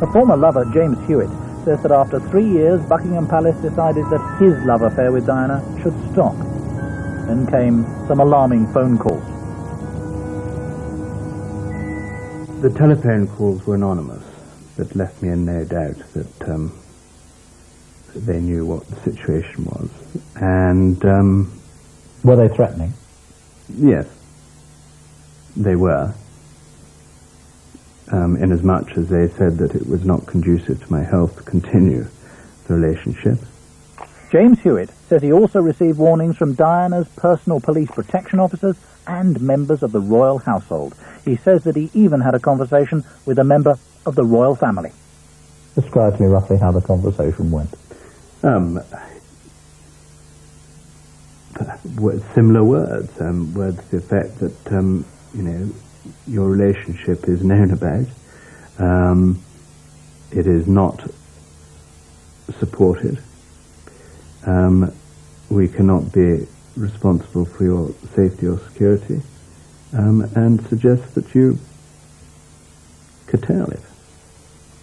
Her former lover, James Hewitt, says that after 3 years, Buckingham Palace decided that his love affair with Diana should stop. Then came some alarming phone calls. The telephone calls were anonymous, but left me in no doubt that they knew what the situation was. And were they threatening? Yes, they were. Inasmuch as they said that it was not conducive to my health to continue the relationship. James Hewitt says he also received warnings from Diana's personal police protection officers and members of the royal household. He says that he even had a conversation with a member of the royal family. Describe to me roughly how the conversation went. Similar words. Words to the effect that, your relationship is known about. It is not supported. We cannot be responsible for your safety or security, and suggest that you curtail it.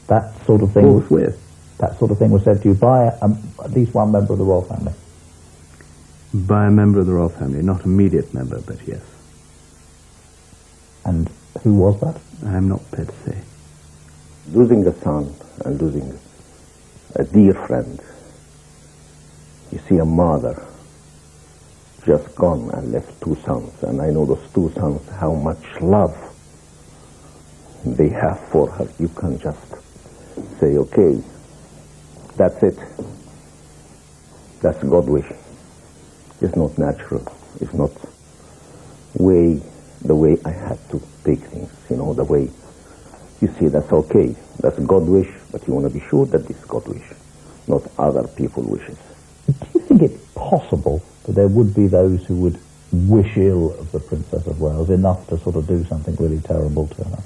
That sort of thing. Forthwith. That sort of thing was said to you by at least one member of the royal family. By a member of the royal family, not immediate member, but yes. And who was that? I am not prepared to say. Losing a son and losing a dear friend. You see a mother just gone and left 2 sons, and I know those 2 sons how much love they have for her. You can just say, okay, that's it. That's God's wish. It's not natural. It's not the way I had to take things, the way you see that's okay. That's God's wish, but you want to be sure that this is God's wish, not other people's wishes. Do you think it's possible that there would be those who would wish ill of the Princess of Wales enough to sort of do something really terrible to her?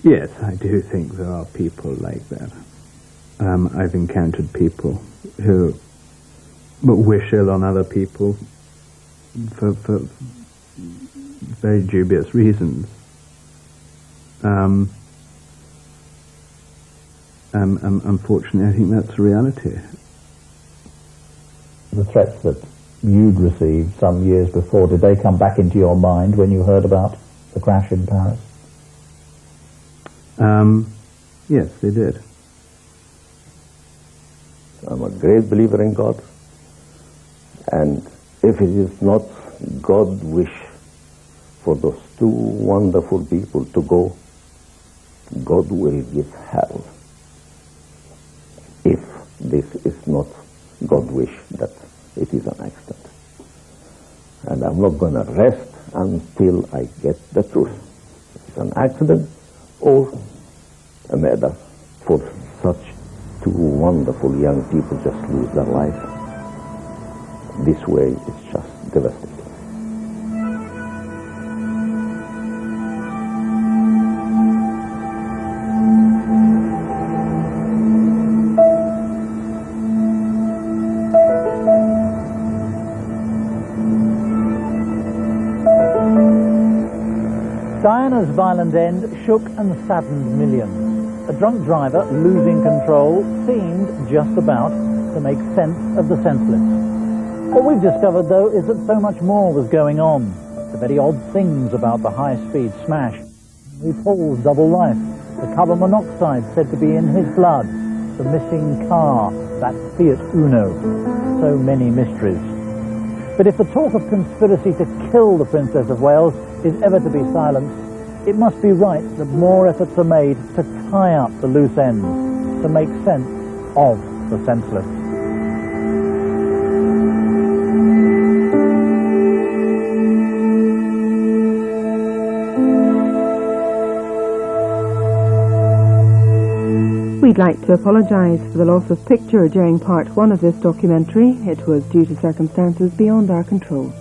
Yes, I do think there are people like that. I've encountered people who wish ill on other people for very dubious reasons. Unfortunately, I think that's a reality. The threats that you'd received some years before, did they come back into your mind when you heard about the crash in Paris? Yes, they did. I'm a great believer in God, and if it is not God's wish for those 2 wonderful people to go, God will give hell. If this is not God's wish that it is an accident. And I'm not going to rest until I get the truth. It's an accident or a murder for such 2 wonderful young people just lose their life. This way is just devastating. Diana's violent end shook and saddened millions. A drunk driver losing control seemed just about to make sense of the senseless. What we've discovered, though, is that so much more was going on. The very odd things about the high-speed smash. Paul's double life, the carbon monoxide said to be in his blood, the missing car, that Fiat Uno. So many mysteries. But if the talk of conspiracy to kill the Princess of Wales is ever to be silenced, it must be right that more efforts are made to tie up the loose ends, to make sense of the senseless. We'd like to apologise for the loss of picture during part 1 of this documentary. It was due to circumstances beyond our control.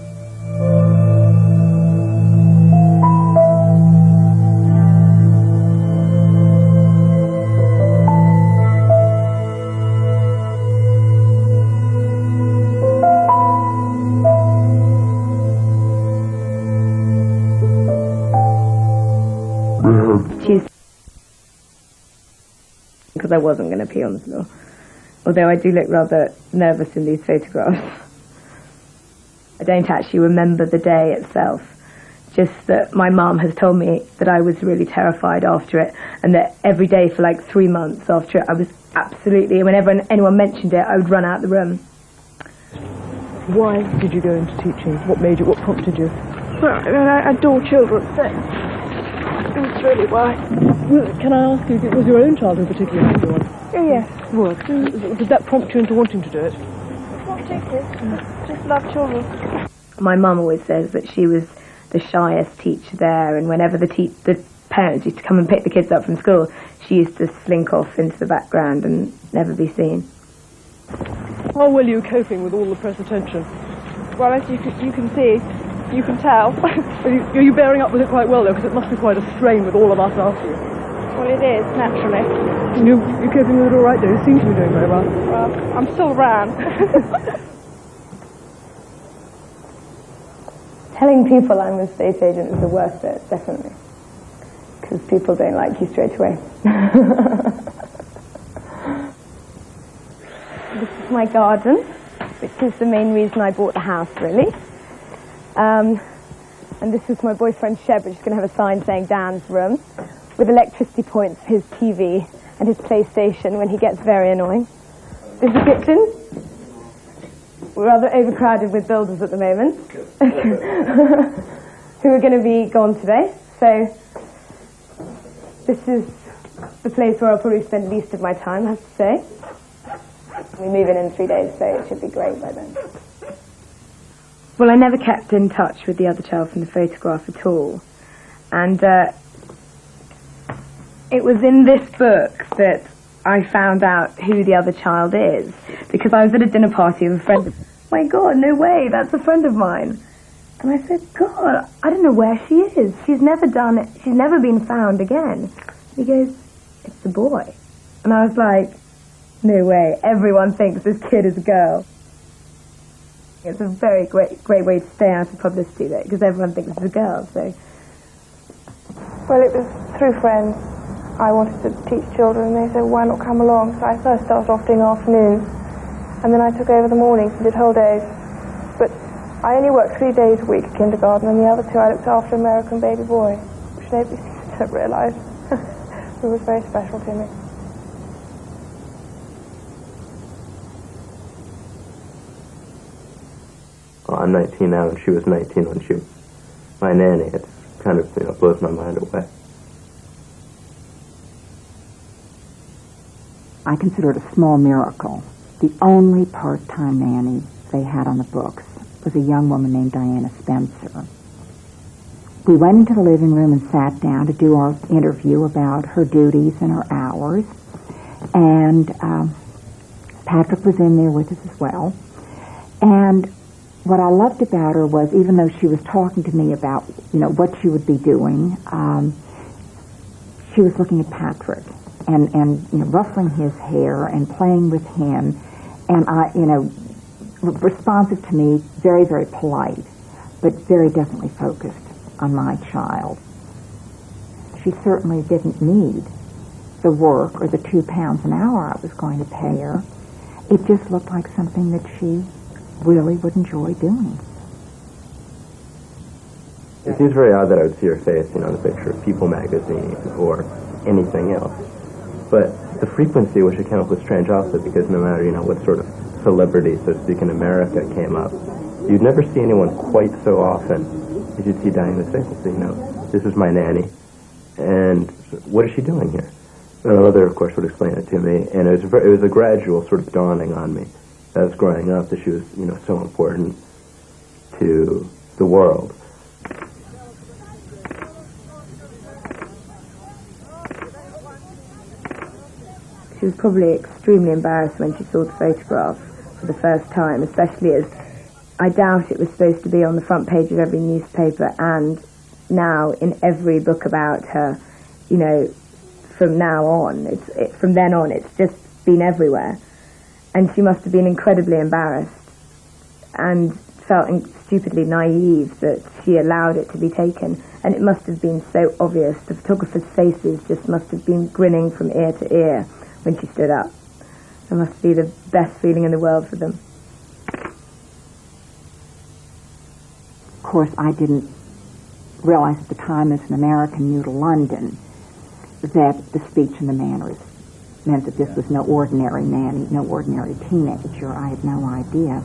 because I wasn't going to pee on the floor. Although I do look rather nervous in these photographs. I don't actually remember the day itself, just that my mum has told me that I was really terrified after it, and that every day for like 3 months after it, I was absolutely, whenever anyone mentioned it, I would run out of the room. Why did you go into teaching? What prompted you? Well, I adore children, so that's really why. Well, can I ask you, was your own child in particular happy one? Oh, yes, it was. Did that prompt you into wanting to do it? Not particularly, just love children. My mum always says that she was the shyest teacher there, and whenever the parents used to come and pick the kids up from school, she used to slink off into the background and never be seen. How well are you coping with all the press attention? Well, as you can see, you can tell. Are you bearing up with it quite well, though? Because it must be quite a strain with all of us after you. Well, it is, naturally. You're coping with it all right, though? You seem to be doing very well. Well, I'm still around. Telling people I'm an estate agent is the worst bit, definitely. Because people don't like you straight away. This is my garden, which is the main reason I bought the house, really. And this is my boyfriend Sheb, which is going to have a sign saying Dan's room, with electricity points for his TV and his PlayStation when he gets very annoying. This is the kitchen. We're rather overcrowded with builders at the moment, who are going to be gone today. So this is the place where I'll probably spend least of my time, I have to say. We move in 3 days, so it should be great by then. Well, I never kept in touch with the other child from the photograph at all. And it was in this book that I found out who the other child is, because I was at a dinner party with a friend. My God, no way, that's a friend of mine. And I said, God, I don't know where she is. She's never done it. She's never been found again. He goes, it's a boy. And I was like, no way, everyone thinks this kid is a girl. It's a very great way to stay out of publicity, though, because everyone thinks it's a girl, so. Well, it was through friends. I wanted to teach children, and they said, why not come along? So I first started off doing afternoons, and then I took over the mornings and did whole days. But I only worked 3 days a week at kindergarten, and the other 2 I looked after American baby boy, which nobody seems to realise. It was very special to me. Well, I'm 19 now, and she was 19 when she was my nanny. It kind of, blows my mind away. I consider it a small miracle. The only part-time nanny they had on the books was a young woman named Diana Spencer. We went into the living room and sat down to do our interview about her duties and her hours. And Patrick was in there with us as well. And what I loved about her was, even though she was talking to me about, what she would be doing, she was looking at Patrick and ruffling his hair and playing with him. And responsive to me, very, very polite, but very definitely focused on my child. She certainly didn't need the work or the £2 an hour I was going to pay her. It just looked like something that she really would enjoy doing. It seems very odd that I would see her face, in the picture of People magazine or anything else. But the frequency, which I came up with, strange also, because no matter, what sort of celebrity, so to speak, in America came up, you'd never see anyone quite so often as you'd see Diana Spencer. This is my nanny, and what is she doing here? My mother, of course, would explain it to me, and it was a gradual sort of dawning on me as I was growing up that she was, so important to the world. She was probably extremely embarrassed when she saw the photograph for the first time, especially as I doubt it was supposed to be on the front page of every newspaper, and now in every book about her, from now on, from then on, it's just been everywhere. And she must have been incredibly embarrassed and felt stupidly naive that she allowed it to be taken. And it must have been so obvious. The photographers' faces just must have been grinning from ear to ear when she stood up. It must be the best feeling in the world for them. Of course, I didn't realize at the time as an American new to London that the speech and the manners meant that this was no ordinary nanny, no ordinary teenager. I had no idea.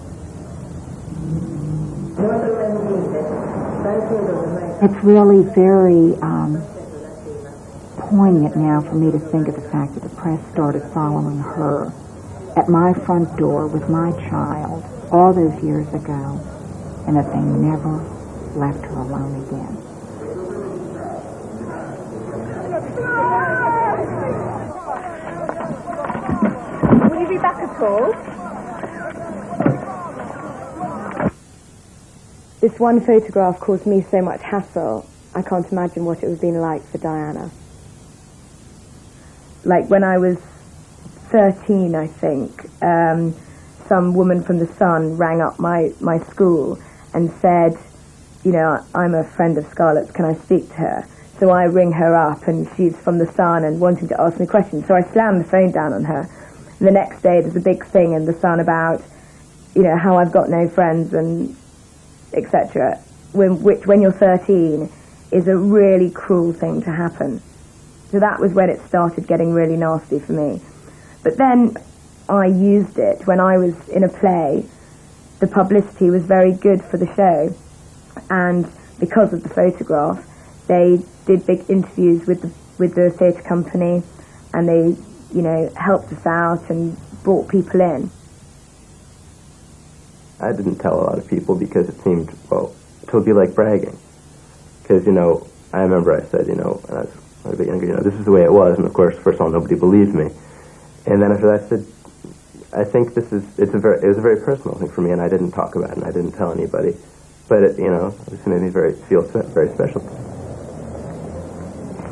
It's really very poignant now for me to think of the fact that the press started following her at my front door with my child all those years ago, and that they never left her alone again. Will you be back at all? This one photograph caused me so much hassle, I can't imagine what it would have been like for Diana. Like when I was 13, I think, some woman from the Sun rang up my school and said, you know, I'm a friend of Scarlett's, can I speak to her? So I ring her up, and she's from the Sun and wanting to ask me questions. So I slammed the phone down on her. And the next day there's a big thing in the Sun about, you know, how I've got no friends and etc. Which when you're 13 is a really cruel thing to happen. So that was when it started getting really nasty for me. But then I used it when I was in a play. The publicity was very good for the show, and because of the photograph, they did big interviews with the theatre company, and they, you know, helped us out and brought people in. I didn't tell a lot of people because it seemed, well, it would be like bragging. Because, you know, I remember I said, you know, when I was a bit younger, you know, this is the way it was, and of course, first of all, nobody believed me. And then after that, I said, I think it was a very personal thing for me, and I didn't talk about it, and I didn't tell anybody. But it, you know, it made me feel very special.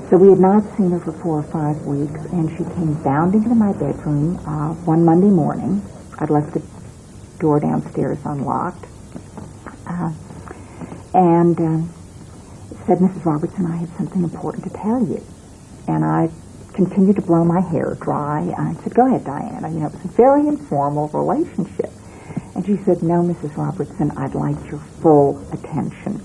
So we had not seen her for 4 or 5 weeks, and she came bounding into my bedroom one Monday morning. I'd left the door downstairs unlocked, and said, Mrs. Robertson, I have something important to tell you. And I continued to blow my hair dry. I said, go ahead, Diana. You know, it was a very informal relationship. And she said, no, Mrs. Robertson, I'd like your full attention.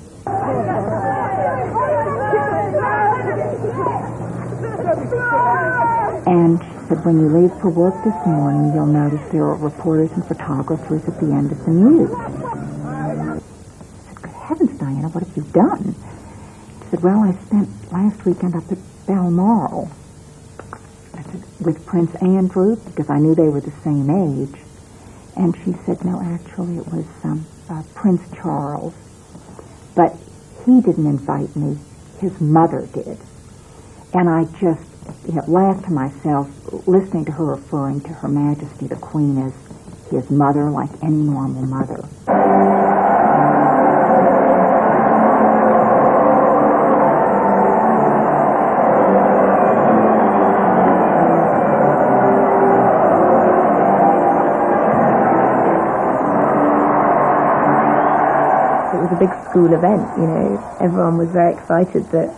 And she said, when you leave for work this morning, you'll notice there are reporters and photographers at the end of the news. I said, good heavens, Diana, what have you done? She said, well, I spent last weekend up at Balmoral. I said, with Prince Andrew, because I knew they were the same age. And she said, no, actually, it was Prince Charles. But he didn't invite me. His mother did. And I just, you know, laughed to myself, listening to her referring to Her Majesty the Queen as his mother, like any normal mother. It was a big school event, you know. Everyone was very excited that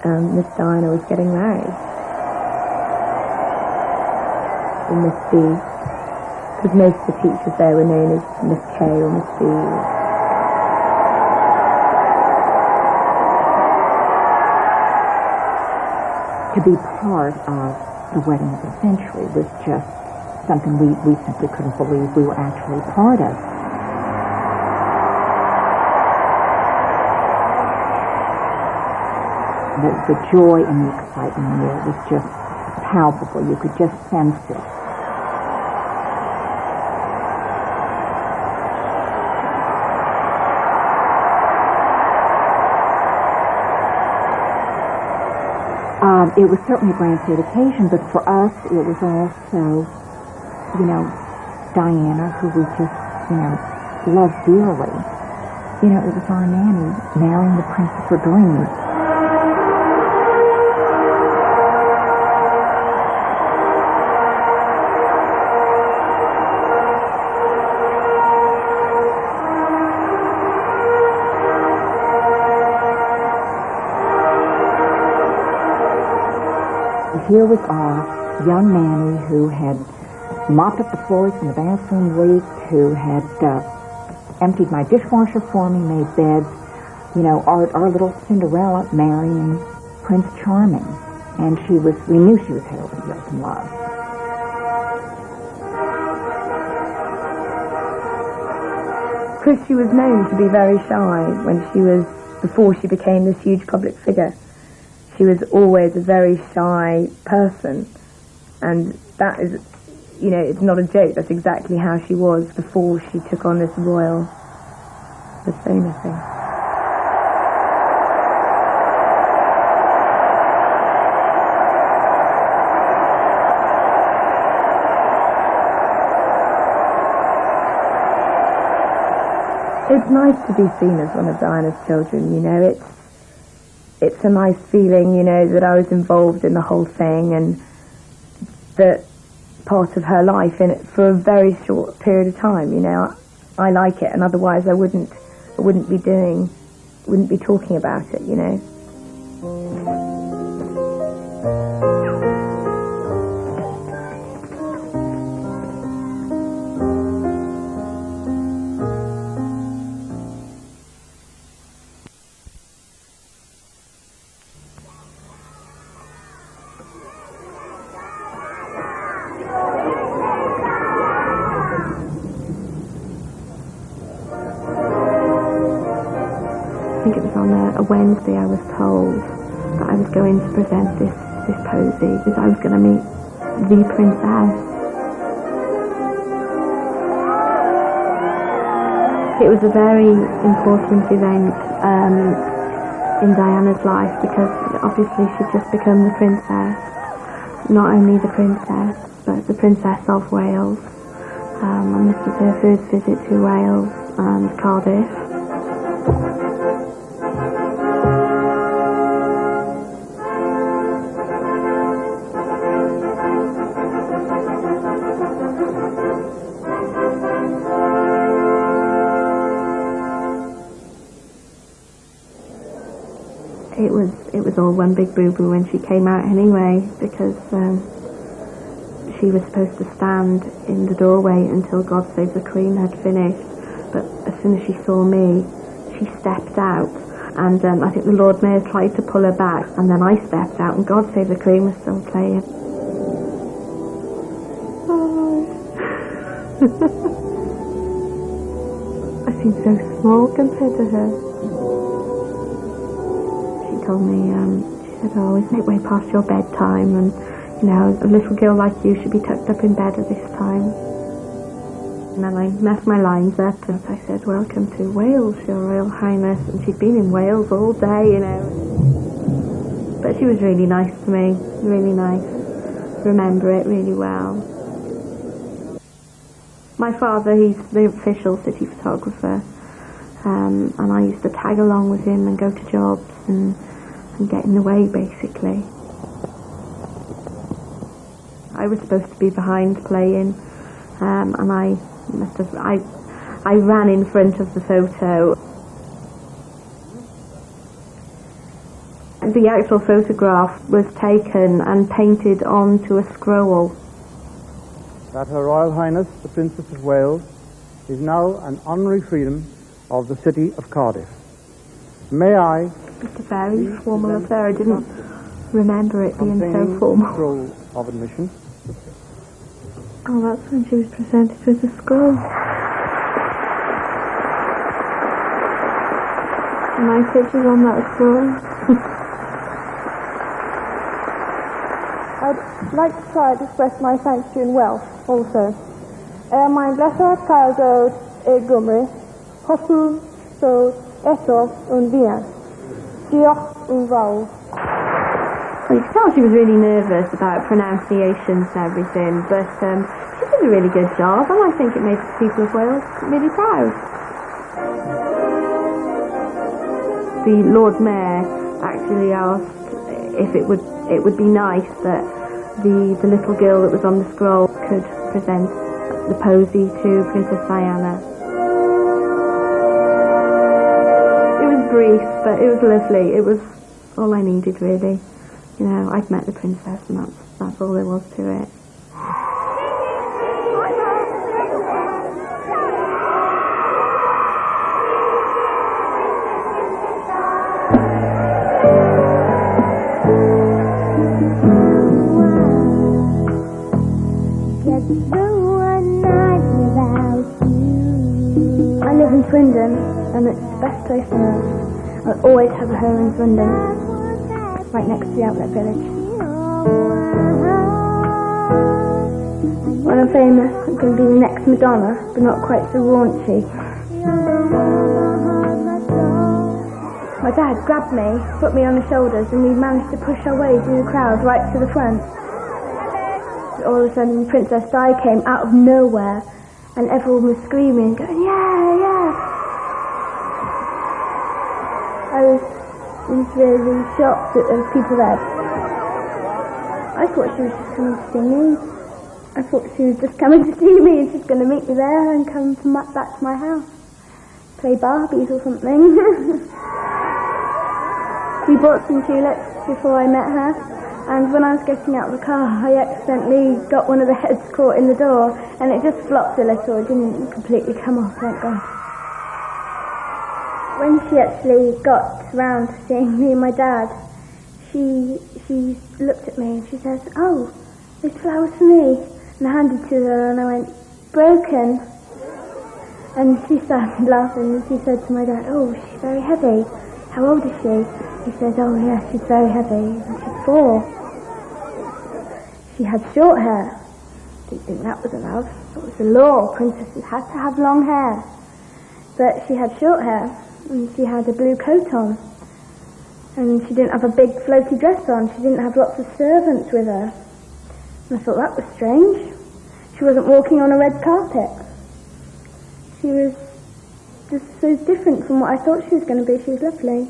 Miss Diana was getting married. And Miss B, because most of the teachers there were known as Miss K or Miss B. To be part of the wedding of the century was just something we simply couldn't believe we were actually part of. The joy and the excitement there was just palpable. You could just sense it. It was certainly a grand state occasion, but for us, it was also, you know, Diana, who we just, you know, loved dearly. You know, it was our nanny marrying the prince of her dreams. here was our young nanny who had mopped up the floors in the bathroom leak, who had emptied my dishwasher for me, made beds. You know, our little Cinderella marrying Prince Charming. And we knew she was head over heels in love. Chrissy was known to be very shy before she became this huge public figure. She was always a very shy person. And that is, you know, it's not a joke. That's exactly how she was before she took on this royal persona thing. It's nice to be seen as one of Diana's children, you know. It's a nice feeling, you know, that I was involved in the whole thing and that part of her life in it for a very short period of time, you know. I like it, and otherwise I wouldn't be talking about it, you know. I think it was on a Wednesday I was told that I was going to present this posy, that I was going to meet the princess. It was a very important event in Diana's life because obviously she'd just become the princess. Not only the princess, but the Princess of Wales. And this was her first visit to Wales and Cardiff. It was all one big boo-boo when she came out anyway, because she was supposed to stand in the doorway until God Save the Queen had finished, but as soon as she saw me, she stepped out, and I think the Lord Mayor tried to pull her back, and then I stepped out, and God Save the Queen was still playing. Oh. I seem so small compared to her. Told me, she said, oh, isn't it way past your bedtime, and you know, a little girl like you should be tucked up in bed at this time. And then I messed my lines up and I said, welcome to Wales, Your Royal Highness, and she'd been in Wales all day, you know. But she was really nice to me, really nice. Remember it really well. My father, he's the official city photographer, and I used to tag along with him and go to jobs and get in the way, basically. I was supposed to be behind playing, and I ran in front of the photo. The actual photograph was taken and painted onto a scroll. That Her Royal Highness, the Princess of Wales, is now an honorary freedom of the city of Cardiff. May I... It's a very formal affair. I didn't remember it being so formal. Scroll of admission. Oh, that's when she was presented with the scroll. My picture's on that scroll. I'd like to try to express my thanks to you in Welsh also. Mae'n bleser cael dod I Gymru. Hoffwn so eto yn fuan. Diolch yn fawr. Well, you could tell she was really nervous about pronunciations and everything, but she did a really good job, and I think it made the people of Wales really proud. The Lord Mayor actually asked if it would be nice that the little girl that was on the scroll could present the posy to Princess Diana. It was brief, but it was lovely. It was all I needed, really. You know, I'd met the princess and that's all there was to it. I live in Swindon, and it's the best place on earth. I'll always have a home in Swindon, right next to the outlet village. When I'm famous, I'm going to be the next Madonna, but not quite so raunchy. My dad grabbed me, put me on his shoulders, and we managed to push our way through the crowd right to the front. All of a sudden, Princess Di came out of nowhere, and everyone was screaming, going, yeah, yeah. I was really shocked that there were people there. I thought she was just coming to see me. I thought she was just coming to see me and she's going to meet me there and come back to my house. Play Barbies or something. We bought some tulips before I met her, and when I was getting out of the car, I accidentally got one of the heads caught in the door, and it just flopped a little. It didn't completely come off, thank God. When she actually got round to seeing me and my dad, she looked at me and she says, "Oh, there's flowers for me." And I handed to her and I went, "Broken." And she started laughing and she said to my dad, "Oh, she's very heavy. How old is she?" He said, "Oh yeah, she's very heavy. And she's 4. She had short hair." Didn't think that was allowed. It was the law. Princesses had to have long hair. But she had short hair and she had a blue coat on. And she didn't have a big floaty dress on. She didn't have lots of servants with her. And I thought that was strange. She wasn't walking on a red carpet. She was just so different from what I thought she was going to be. She was lovely.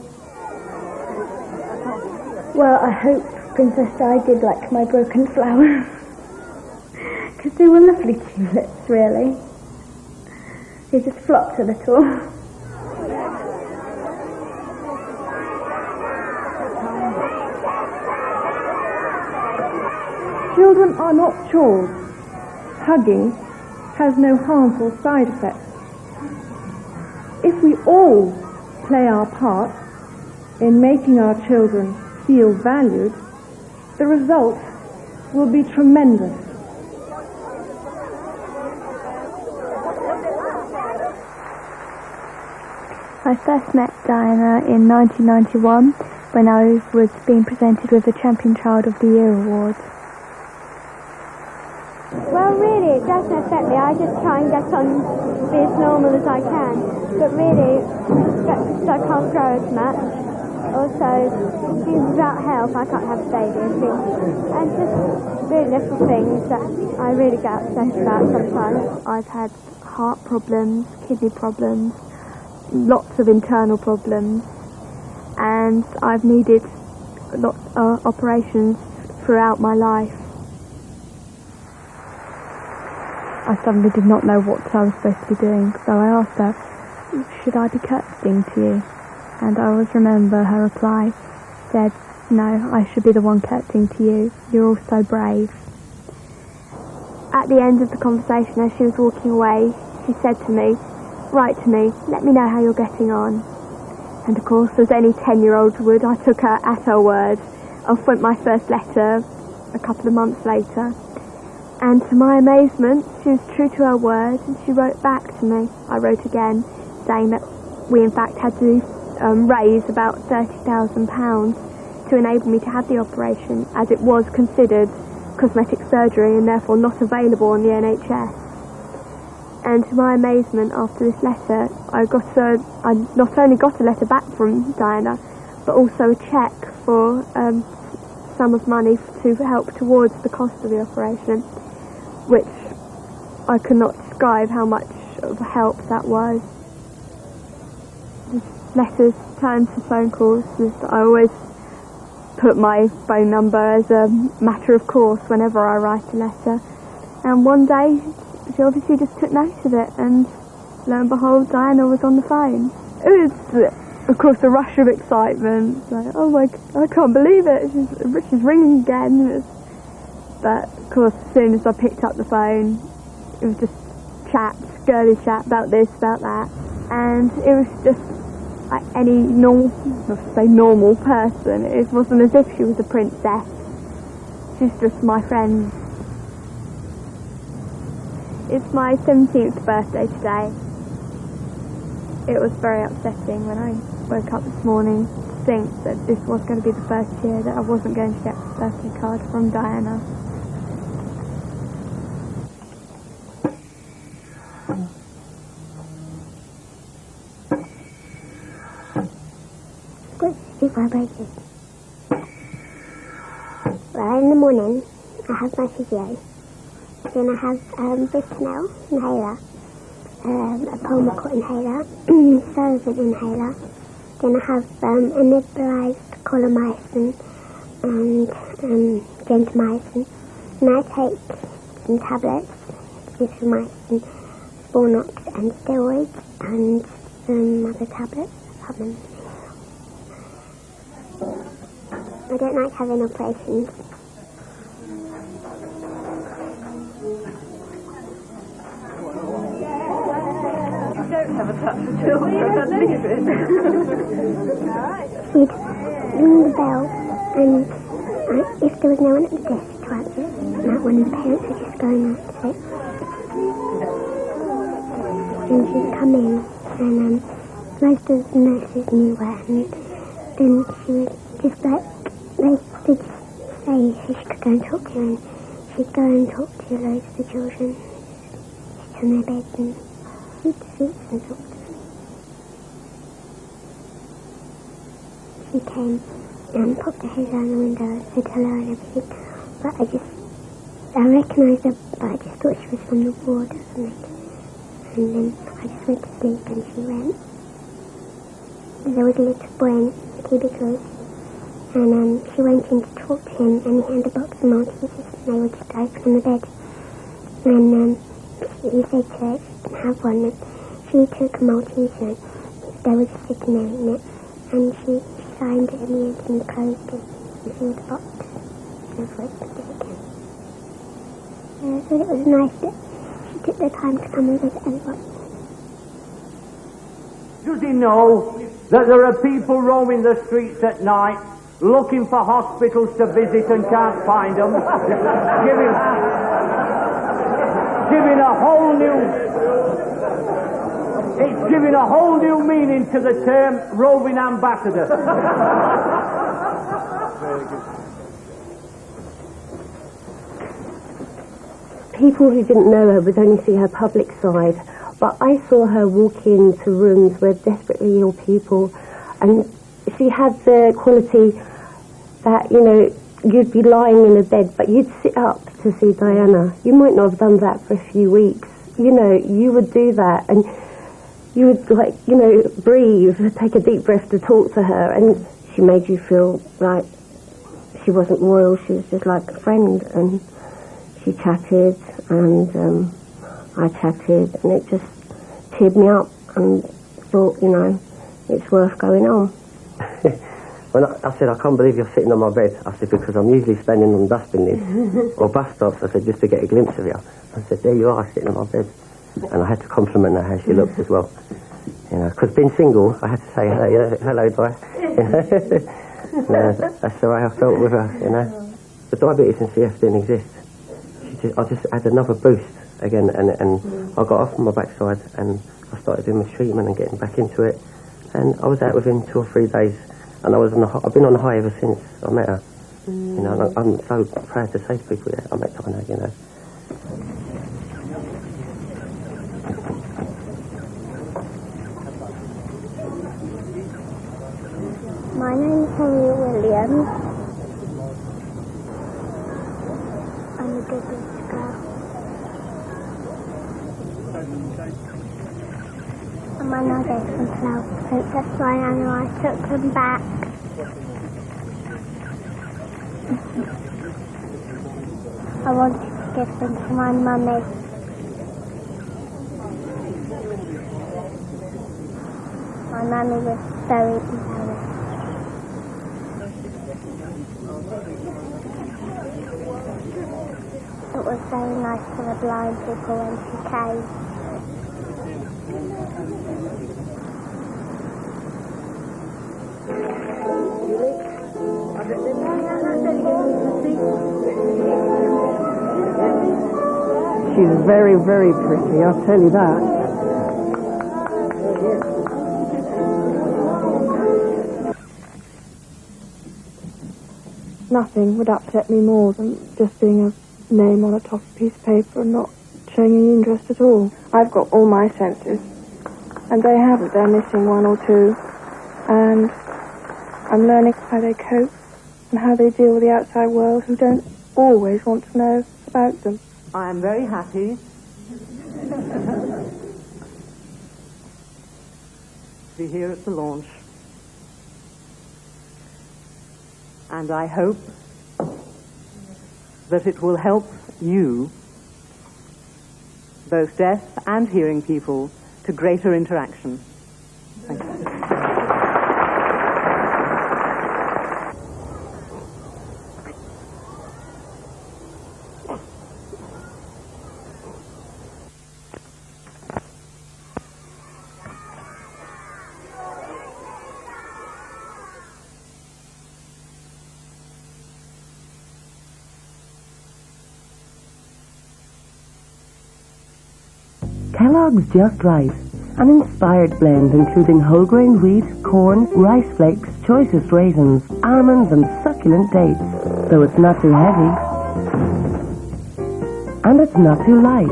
Well, I hope Princess Di did like my broken flowers. Because they were lovely tulips, really. They just flopped a little. Children are not chores. Hugging has no harmful side effects. If we all play our part in making our children feel valued, the result will be tremendous. I first met Diana in 1991 when I was being presented with the Champion Child of the Year award. Well, really, it doesn't affect me. I just try and get on, be as normal as I can. But really, because I can't grow as much. Also, things about health, I can't have a baby and things. And just really little things that I really get upset about sometimes. I've had heart problems, kidney problems, lots of internal problems. And I've needed lots of operations throughout my life. I suddenly did not know what I was supposed to be doing, so I asked her, "Should I be curtsying to you?" And I always remember her reply said, "No, I should be the one curtsying to you. You're all so brave." At the end of the conversation, as she was walking away, she said to me, "Write to me, let me know how you're getting on." And of course, as any 10-year-old would, I took her at her word. I sent my first letter a couple of months later. And to my amazement, she was true to her word and she wrote back to me. I wrote again, saying that we in fact had to raise about £30,000 to enable me to have the operation, as it was considered cosmetic surgery and therefore not available on the NHS. And to my amazement, after this letter, I not only got a letter back from Diana, but also a cheque for sum of money to help towards the cost of the operation, which I could not describe how much of a help that was. The letters turned to phone calls. I always put my phone number as a matter of course whenever I write a letter. And one day, she obviously just took note of it, and lo and behold, Diana was on the phone. It was of course, a rush of excitement. Like, oh my, I can't believe it. She's ringing again. But, of course, as soon as I picked up the phone, it was just girly chat about this, about that. And it was just like any normal person. It wasn't as if she was a princess. She's just my friend. It's my 17th birthday today. It was very upsetting when I woke up this morning to think that this was going to be the first year that I wasn't going to get a birthday card from Diana. Good vibration. Well, in the morning, I have my physio. Then I have Britnell inhaler, a Pulmicort inhaler, Solvent inhaler. Then I have a nebulized colomycin and gentamicin. And I take some tablets, azithromycin, Spornox and steroids, and some other tablets. I don't like having operations. Don't have a touch of children, but leave it. He'd ring the bell, and if there was no one at the desk to answer it, like one of the parents would just go and answer it. And she'd come in, and most of the nurses knew her, and then she would just like, they'd say she could go and talk to you, and she'd go and talk to loads of the children, sit on their beds and eat the sweets and talk to them. She came and popped her head out the window, said hello and everything, but I recognised her, but I just thought she was from the ward or something. And then I just went to sleep and she went. There was a little boy in the cubicles, and she went in to talk to him, and he had a box of Maltesers, and they were just open on the bed. And he said to her, she can have one, and she took a Malteser, and they were just sitting there in it, and she signed it in the end and closed it, and sealed the box, and opened it again. So it was nice that she took the time to come and visit everyone. Does he know that there are people roaming the streets at night looking for hospitals to visit and can't find them? giving a whole new meaning to the term roving ambassador. People who didn't know her would only see her public side, but I saw her walk into rooms with desperately ill people, and she had the quality that, you know, you'd be lying in a bed, but you'd sit up to see Diana. You might not have done that for a few weeks. You know, you would do that, and you would, like, you know, breathe, take a deep breath to talk to her, and she made you feel like she wasn't royal, she was just like a friend, and she chatted, and I chatted, and it just cheered me up, and thought, you know, it's worth going on. When I said, I can't believe you're sitting on my bed, I said, because I'm usually standing on dustbin lists or bus stops, I said, just to get a glimpse of you. I said, there you are, sitting on my bed. And I had to compliment her how she looked as well. You know, because being single, I had to say, hello, Di. That's the way I felt with her, you know. The diabetes and CF didn't exist. I just had another boost again, and I got off my backside, and I started doing my treatment and getting back into it. And I was out within 2 or 3 days, and I've been on the high ever since I met her. You know, and I'm so proud to say to people, yeah, I met Diana, you know. My name's Henry Williams. I'm a good little girl. And my nose from Cloud Princess Diana, I took them back. I wanted to give them to my mummy. I My mummy was very embarrassed. It was very nice for the blind people when she came. She's very, very pretty, I'll tell you that. Nothing would upset me more than just seeing a name on a top of a piece of paper and not showing any interest at all. I've got all my senses, and they haven't. They're missing one or two, and I'm learning how they cope and how they deal with the outside world who don't always want to know about them. I am very happy to be here at the launch, and I hope that it will help you, both deaf and hearing people, to greater interaction. Thank you. Kellogg's Just Right, an inspired blend including whole grain wheat, corn, rice flakes, choicest raisins, almonds and succulent dates. So it's not too heavy. And it's not too light.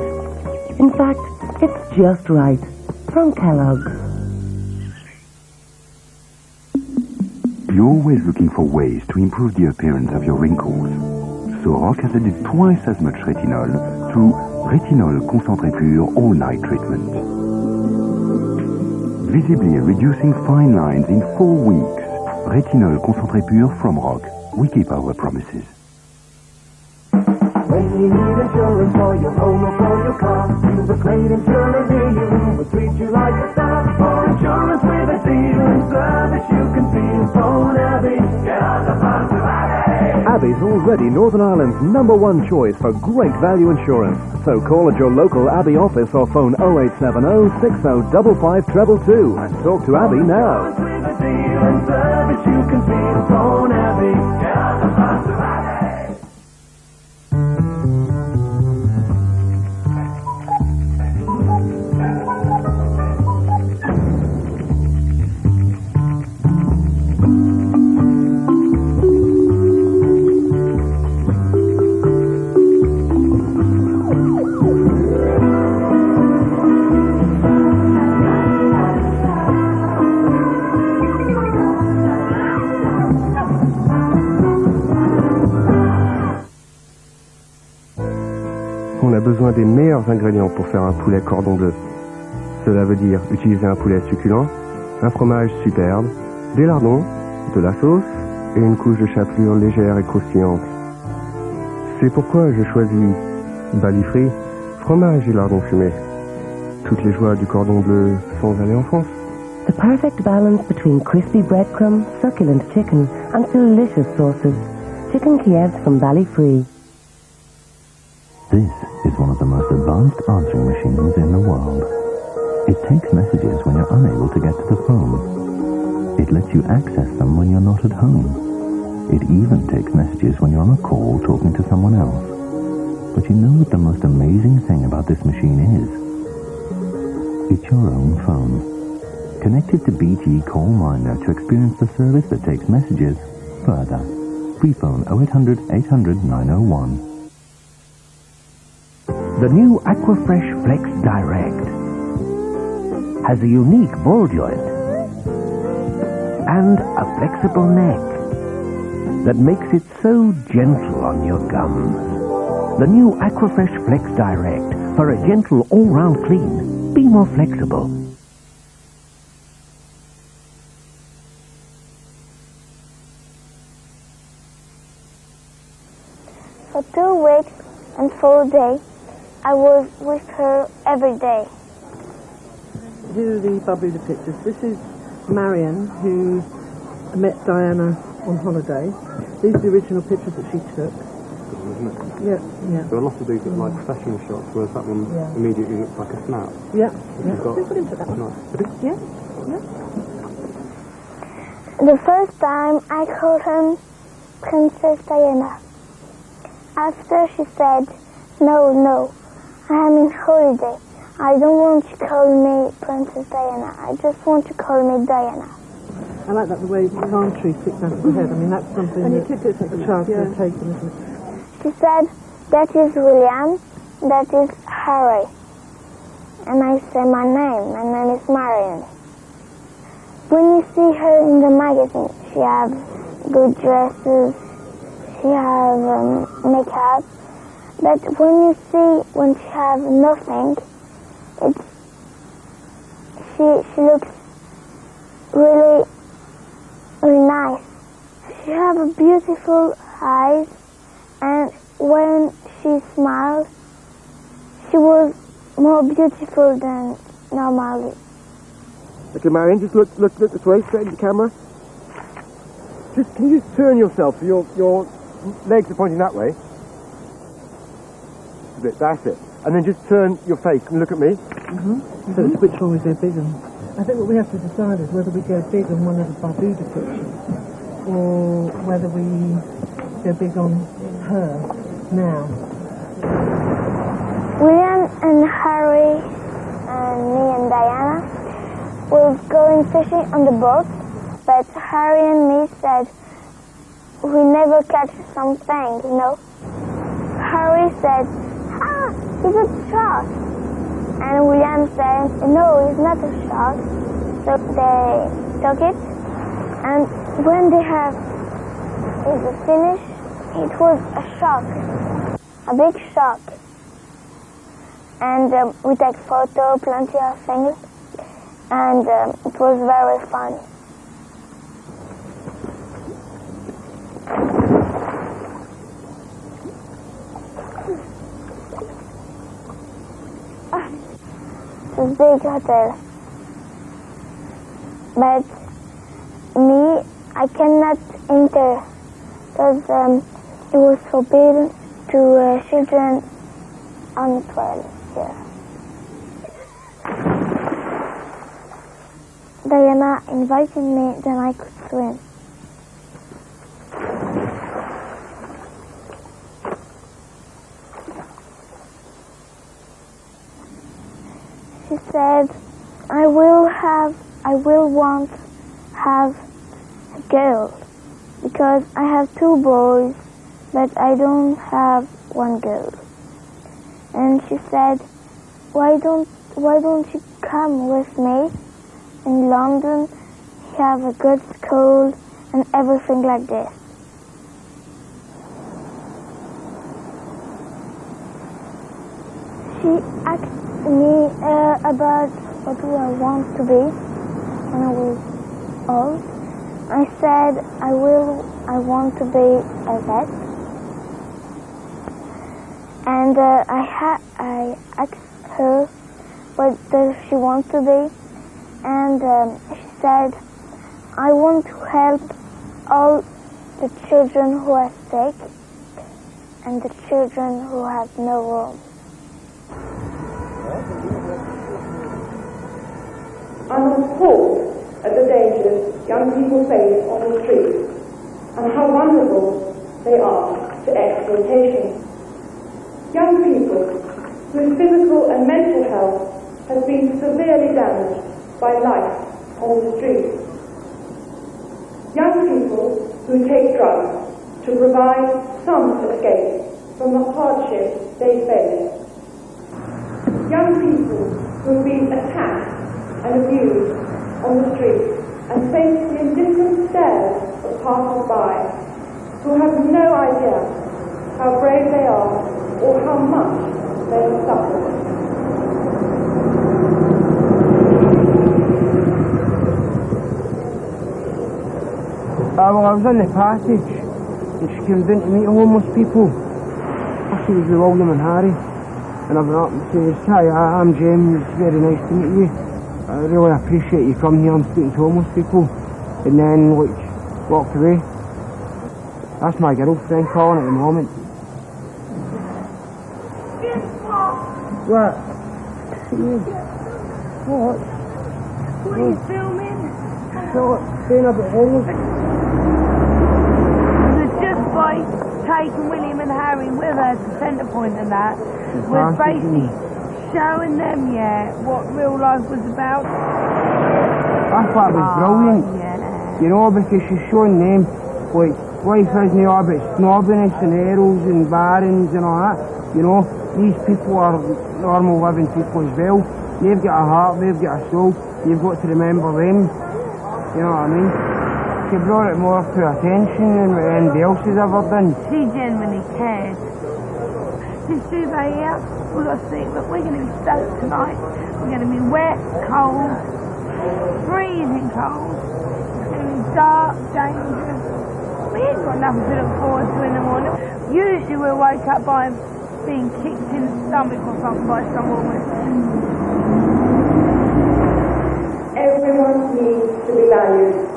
In fact, it's just right. From Kellogg's. You're always looking for ways to improve the appearance of your wrinkles. So Rock has added twice as much retinol to Retinol Concentré Pur All-Night Treatment. Visibly reducing fine lines in 4 weeks. Retinol Concentré Pur from Rock. We keep our promises. When you need insurance for your home or for your car, you've a great insurer near you who will treat you like a star. For insurance with a deal and service you can feel. Phone Abbey, get on the phone to Abbey. Abbey's already Northern Ireland's #1 choice for great value insurance. So call at your local Abbey office or phone 0870 6055 and talk to Abbey now. With a deal and service you can feel. Phone Abbey, get on the phone to Abbey. On a besoin des meilleurs ingrédients pour faire un poulet cordon bleu. Cela veut dire utiliser un poulet succulent, un fromage superbe, des lardons, de la sauce et une couche de chapelure légère et croustillante. C'est pourquoi je choisis Bali Free, fromage et lardons fumés. Toutes les joies du cordon bleu sans aller en France. The perfect balance between crispy breadcrumb, succulent chicken and delicious sauces. Chicken Kievs from Bali Free. This is one of the most advanced answering machines in the world. It takes messages when you're unable to get to the phone. It lets you access them when you're not at home. It even takes messages when you're on a call talking to someone else. But you know what the most amazing thing about this machine is? It's your own phone. Connected to BT Call Minder to experience the service that takes messages further. Free phone 0800 800 901. The new Aquafresh Flex Direct has a unique ball joint and a flexible neck that makes it so gentle on your gums. The new Aquafresh Flex Direct for a gentle all-round clean. Be more flexible. For 2 weeks and 4 days, I was with her every day. Here are the bubbly pictures. This is Marion, who met Diana on holiday. These are the original pictures that she took. Isn't it? Yeah, yeah. There are lots of these that are like professional shots, whereas that one immediately looks like a snap. Yeah, Which you've got. Put into that one. Nice. Yeah, yeah. The first time I called her Princess Diana. After she said, no, I am in holiday. I don't want you to call me Princess Diana. I just want you to call me Diana. I like that, the way the palm tree sticks out of the head. I mean, that's something And you that took it, a child could have taken, isn't it? She said, that is William, that is Harry. And I say my name is Marion. When you see her in the magazine, she has good dresses, she has makeup, but when she has nothing, she looks really, really nice. She has a beautiful eyes, and when she smiles, she was more beautiful than normally. Okay, Marion, just look this way, straight into the camera. Can you just turn yourself so your legs are pointing that way? A bit, that's it. And then just turn your face and look at me. So it's which one we go big on? I think what we have to decide is whether we go big on one of the Barbuda pictures, or whether we go big on her now. William and Harry and me and Diana were going fishing on the boat, but Harry and me said we never catch something, Harry said, it's a shark. And William said, no, it's not a shark. So they took it, and when they have it finished, it was a shark, a big shark. And we take photo, plenty of things, and it was very fun. It's a big hotel, but me, I cannot enter because it was forbidden to children on 12 years. Diana invited me, then I could swim. She said, I will want to have a girl, because I have 2 boys, but I don't have 1 girl. And she said, why don't you come with me in London? You have a good school and everything like this. She asked me about what do I want to be when I was old. I said I want to be a vet. And I asked her what does she want to be, and she said, I want to help all the children who are sick and the children who have no home. I'm appalled at the dangers young people face on the streets and how vulnerable they are to exploitation. Young people whose physical and mental health has been severely damaged by life on the streets. Young people who take drugs to provide some escape from the hardship they face. Young people who have been attacked and abused on the streets and face the indifferent stares of passers-by who have no idea how brave they are or how much they have suffered. Well, I was on the passage and she came in to meet homeless people. She was the old woman, Harry, and I went up and says, hi, I'm James, it's very nice to meet you. I really appreciate you coming here and speaking to homeless people, and then walked away. That's my girlfriend calling at the moment. What? What? What are you filming? So, saying about homeless. It was just by taking William and Harry with her to Centre Point and that, was basically showing them, what real life was about. I thought it was brilliant. Yeah. You know, because she's showing them, life isn't all about snobbiness and arrows and barons and all that. You know, these people are normal living people as well. They've got a heart, they've got a soul. You've got to remember them. You know what I mean? She brought it more to attention than what anybody else has ever done. She genuinely cared. This duvet here, we've got to see, look, we're going to be soaked tonight. We're going to be wet, cold, freezing cold. It's going to be dark, dangerous. We ain't got nothing to look forward to in the morning. Usually we'll wake up by being kicked in the stomach or something by some woman. Everyone needs to be valued.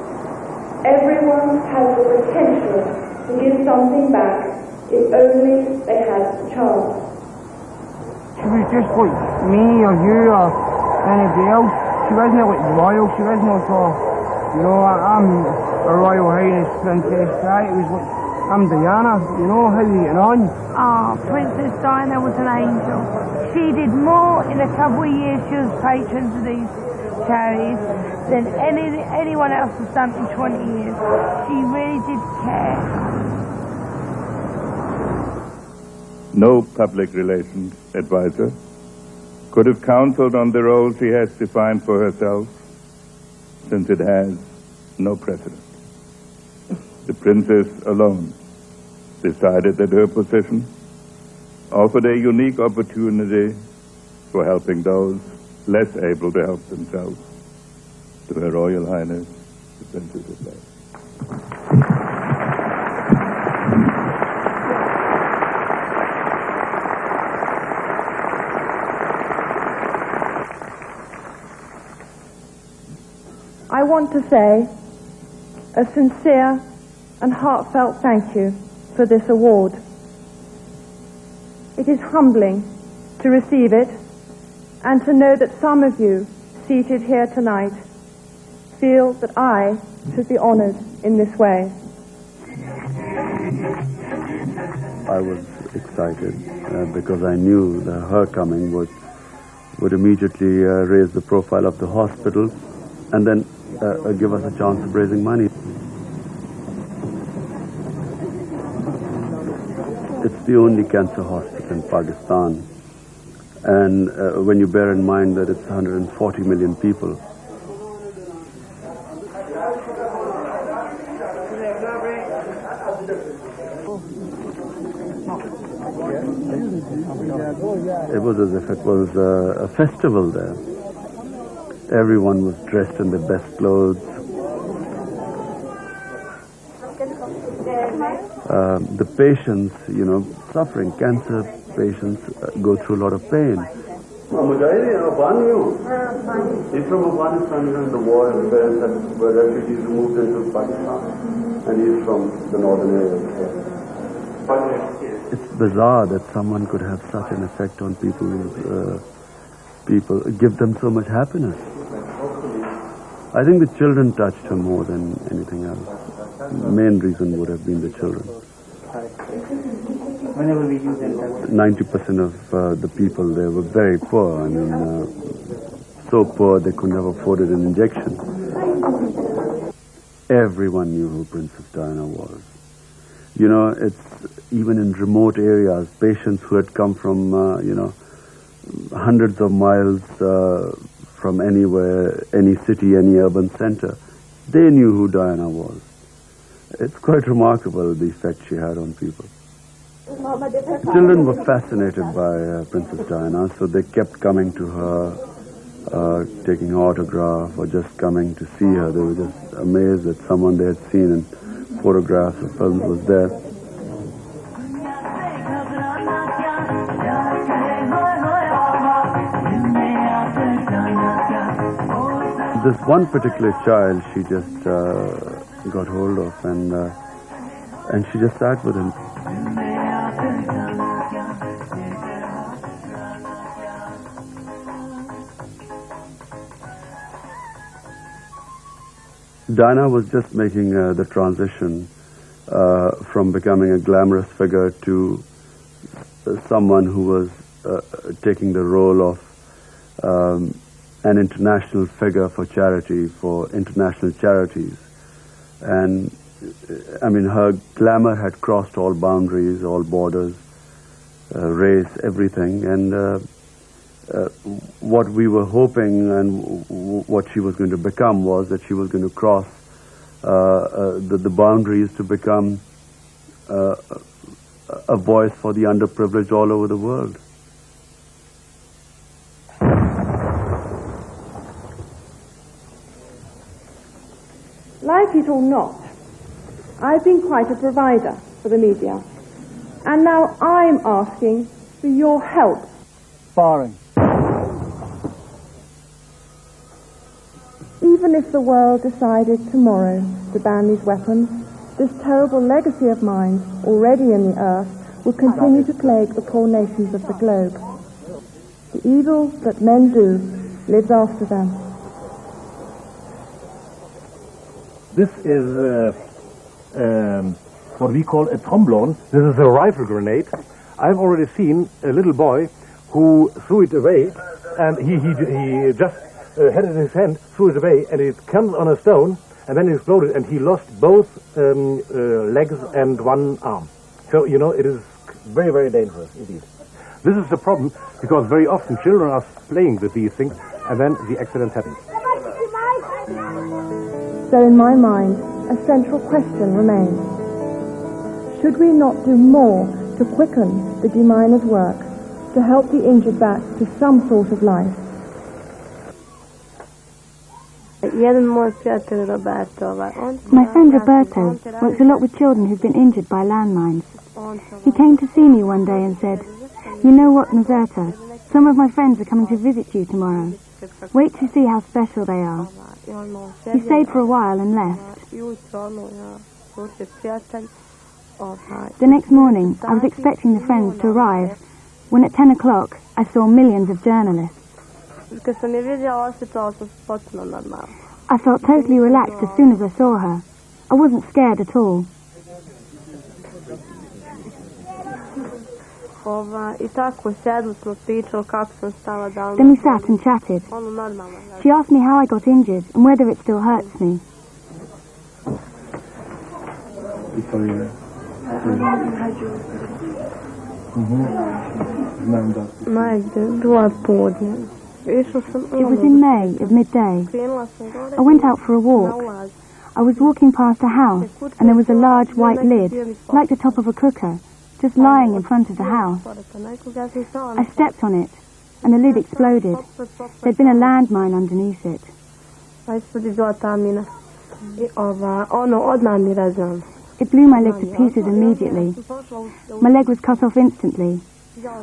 Everyone has the potential to give something back if only they had the chance. She was just like me or you or anybody else. She wasn't like royal, she wasn't like, you know, I'm a Royal Highness Princess, right? It was like, I'm Diana, you know, how are you getting on? Oh, Princess Diana was an angel. She did more in a couple of years. She was patron to these charities than anyone else has done in 20 years. She really did care. No public relations advisor could have counseled on the role she has defined for herself, since it has no precedent. The princess alone decided that her position offered a unique opportunity for helping those less able to help themselves. To Her Royal Highness, the Princess of Wales. I want to say a sincere and heartfelt thank you for this award. It is humbling to receive it and to know that some of you seated here tonight feel that I should be honored in this way. I was excited because I knew that her coming would immediately raise the profile of the hospital and then give us a chance of raising money. It's the only cancer hospital in Pakistan, and when you bear in mind that it's 140 million people. It was as if it was a festival there. Everyone was dressed in their best clothes. The patients, you know, suffering cancer patients go through a lot of pain. He's from Afghanistan, in the war, his parents were refugees removed into Pakistan, and he's from the northern area. It's bizarre that someone could have such an effect on people, give them so much happiness. I think the children touched her more than anything else. The main reason would have been the children. 90% of the people there were very poor. I mean, so poor they could never afford an injection. Everyone knew who Princess Diana was. You know, it's even in remote areas, patients who had come from, hundreds of miles from anywhere, any city, any urban center, they knew who Diana was. It's quite remarkable the effect she had on people. Children were fascinated by Princess Diana, so they kept coming to her, taking her autograph or just coming to see her. They were just amazed that someone they had seen in photographs or films was there. Oh this one particular child she just got hold of, and she just sat with him. Diana was just making the transition from becoming a glamorous figure to someone who was taking the role of an international figure for charity, for international charities. And, I mean, her glamour had crossed all boundaries, all borders, race, everything. And what we were hoping and what she was going to become was that she was going to cross the boundaries to become a voice for the underprivileged all over the world. Like it or not, I've been quite a provider for the media. And now I'm asking for your help. Sparring. Even if the world decided tomorrow to ban these weapons, this terrible legacy of mine, already in the earth, will continue to plague the poor nations of the globe. The evil that men do lives after them. This is what we call a tromblon. This is a rifle grenade. I've already seen a little boy who threw it away, and he just had it in his hand, threw it away, and it came on a stone, and then it exploded, and he lost both legs and one arm. So, you know, it is very, very dangerous indeed. This is the problem, because very often children are playing with these things, and then the accident happens. So in my mind, a central question remains. Should we not do more to quicken the deminer's work, to help the injured back to some sort of life? My friend Roberto works a lot with children who've been injured by landmines. He came to see me one day and said, "You know what, Nazerta, some of my friends are coming to visit you tomorrow. Wait to see how special they are." He stayed for a while and left. The next morning, I was expecting the friends to arrive, when at 10 o'clock, I saw millions of journalists. I felt totally relaxed as soon as I saw her. I wasn't scared at all. Then we sat and chatted. She asked me how I got injured and whether it still hurts me. It was in May, at midday. I went out for a walk. I was walking past a house, and there was a large white lid, like the top of a cooker, just lying in front of the house. I stepped on it, and the lid exploded. There'd been a landmine underneath it. It blew my leg to pieces immediately. My leg was cut off instantly.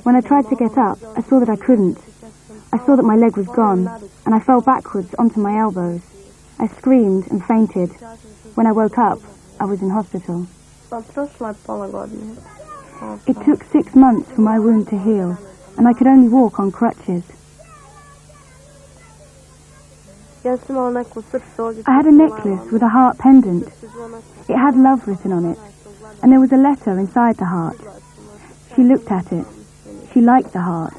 When I tried to get up, I saw that I couldn't. I saw that my leg was gone, and I fell backwards onto my elbows. I screamed and fainted. When I woke up, I was in hospital. It took 6 months for my wound to heal, and I could only walk on crutches. I had a necklace with a heart pendant. It had love written on it, and there was a letter inside the heart. She looked at it. She liked the heart.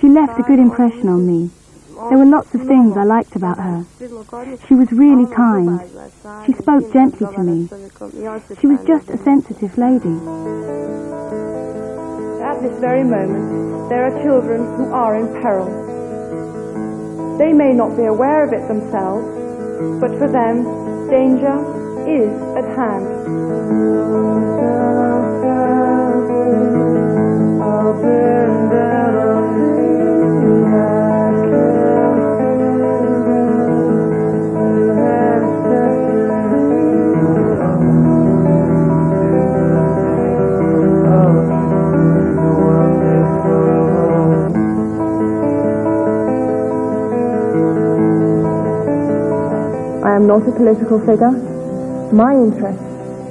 She left a good impression on me. There were lots of things I liked about her. She was really kind. She spoke gently to me. She was just a sensitive lady. At this very moment, there are children who are in peril. They may not be aware of it themselves, but for them, danger is at hand. I am not a political figure. My interests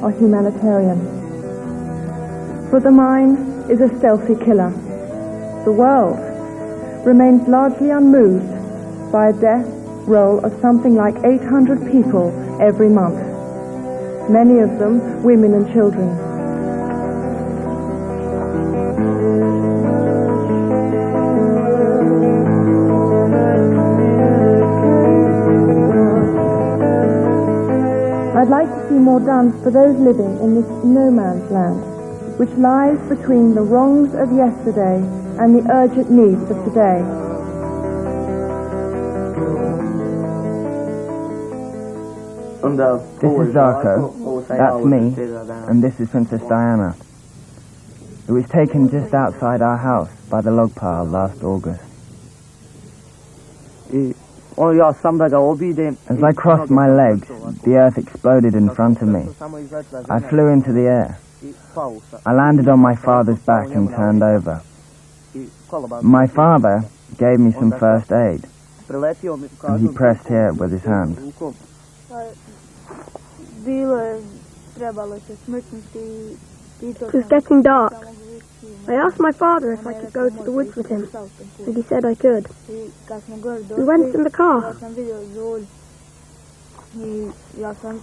are humanitarian. But the mind is a stealthy killer. The world remains largely unmoved by a death roll of something like 800 people every month, many of them women and children. I'd like to see more done for those living in this no man's land, which lies between the wrongs of yesterday and the urgent needs of today. This is Zarko, that's me, and this is Princess Diana. It was taken just outside our house by the log pile last August. As I crossed my legs, the earth exploded in front of me. I flew into the air. I landed on my father's back and turned over. My father gave me some first aid, and he pressed here with his hand. It was getting dark. I asked my father if I could go to the woods with him, and he said I could. We went in the car.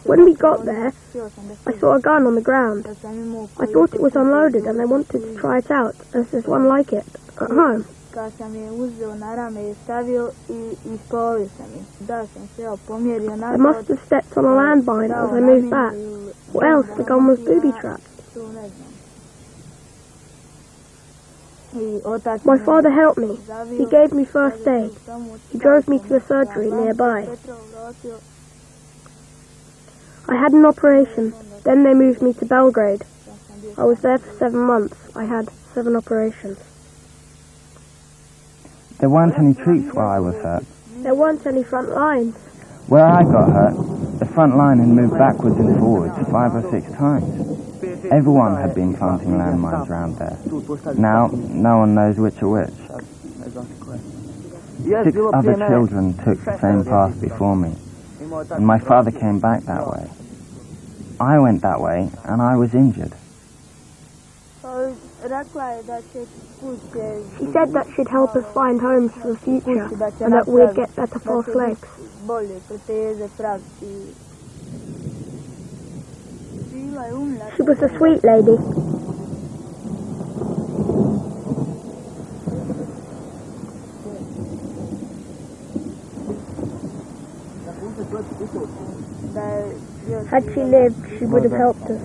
When we got there, I saw a gun on the ground. I thought it was unloaded and I wanted to try it out, as there's one like it at home. I must have stepped on a landmine as I moved back, or else the gun was booby-trapped. My father helped me. He gave me first aid. He drove me to a surgery nearby. I had an operation. Then they moved me to Belgrade. I was there for 7 months. I had 7 operations. There weren't any troops where I was hurt. There weren't any front lines. Where I got hurt, the front line had moved backwards and forwards 5 or 6 times. Everyone had been planting landmines around there. Now, no one knows which are which. 6 other children took the same path before me, and my father came back that way. I went that way, and I was injured. She said that she'd help us find homes for the future, and that we'd get better false legs. She was a sweet lady. Had she lived, she would have helped us.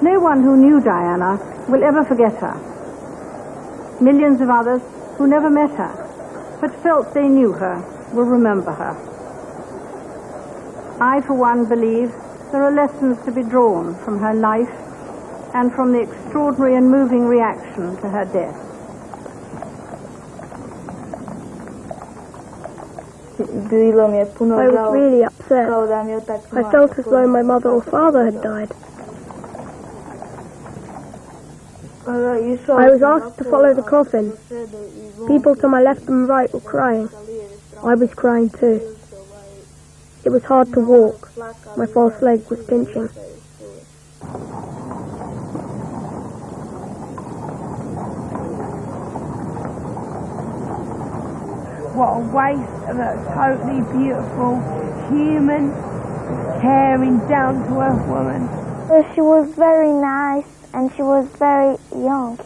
No one who knew Diana will ever forget her. Millions of others who never met her, but felt they knew her, will remember her. I, for one, believe there are lessons to be drawn from her life and from the extraordinary and moving reaction to her death. I was really upset. I felt as though my mother or father had died. I was asked to follow the coffin. People to my left and right were crying. I was crying too. It was hard to walk. My false leg was pinching. What a waste of a totally beautiful, human, caring, down-to-earth woman. She was very nice and she was very young.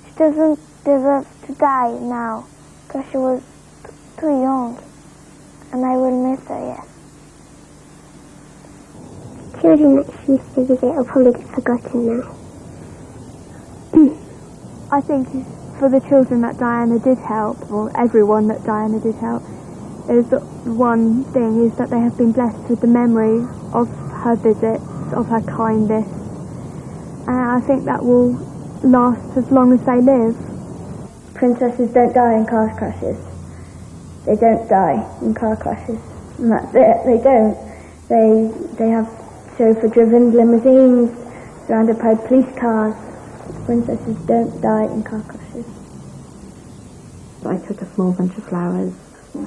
She doesn't deserve to die now because she was too young. And I will miss her, yes. Children that she used to visit will probably get forgotten now. I think for the children that Diana did help, or everyone that Diana did help, is that one thing is that they have been blessed with the memory of her visits, of her kindness, and I think that will last as long as they live. Princesses don't die in car crashes. they don't die in car crashes, and that's it. They don't. They have chauffeur-driven limousines surrounded by police cars. Princesses don't die in car crashes. I took a small bunch of flowers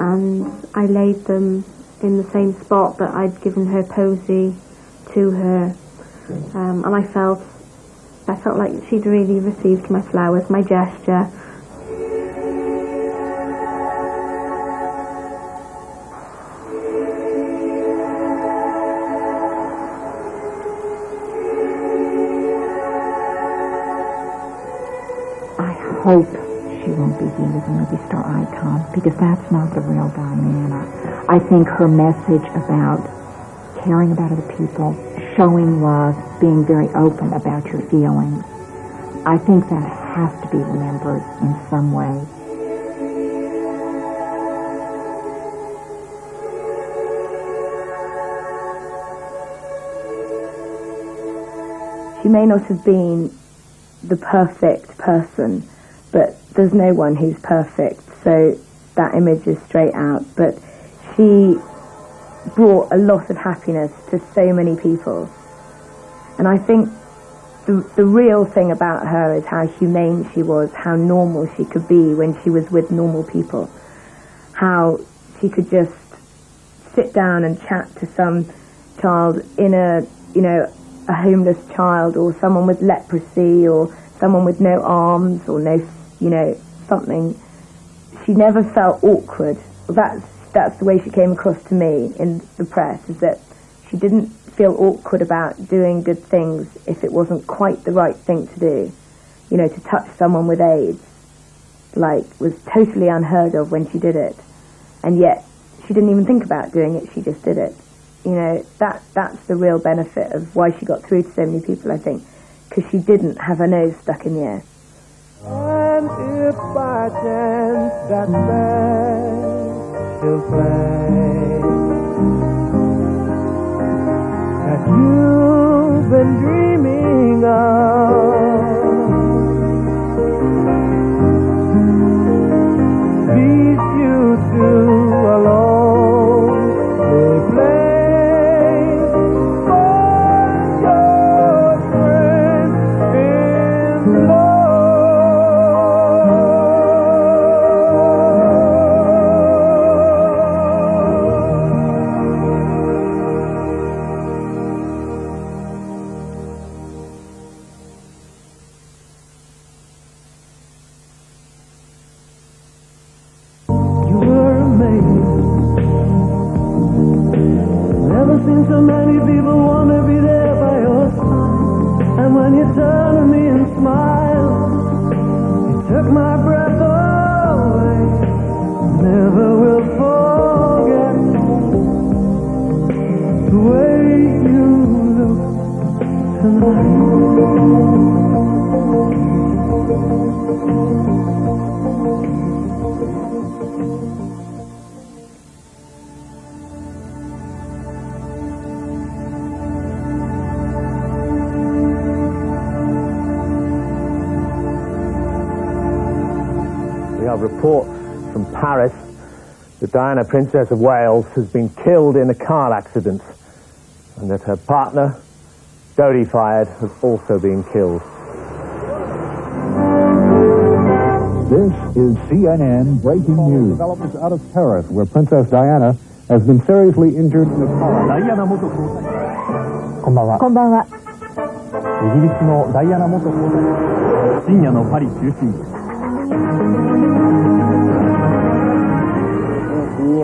and I laid them in the same spot that I'd given her posy to her, and I felt like she'd really received my flowers, my gesture. I hope she won't be viewed as a movie star icon, because that's not the real Diana. I think her message about caring about other people, showing love, being very open about your feelings, I think that has to be remembered in some way. She may not have been the perfect person, but there's no one who's perfect, so that image is straight out. But she brought a lot of happiness to so many people. And I think the real thing about her is how humane she was, how normal she could be when she was with normal people, how she could just sit down and chat to some child in a homeless child, or someone with leprosy, or someone with no arms, or no, something. She never felt awkward. That's the way she came across to me in the press, is that she didn't feel awkward about doing good things if it wasn't quite the right thing to do. To touch someone with AIDS, was totally unheard of when she did it. And yet, she didn't even think about doing it, she just did it. That's the real benefit of why she got through to so many people, I think, because she didn't have her nose stuck in the air. And if by chance that special place that you've been dreaming of leads you to a lonely place, so many people want to be there by your side, and when you turn to me and smile, you took my breath away. Never will forget the way you look tonight. Reports from Paris that Diana, Princess of Wales, has been killed in a car accident, and that her partner, Jodie Fayed, has also been killed. This is CNN Breaking News. Developments out of Paris, where Princess Diana has been seriously injured in a car. こんばんは。こんばんは。イギリスのダイアナ元皇太子、深夜のパリ中心部。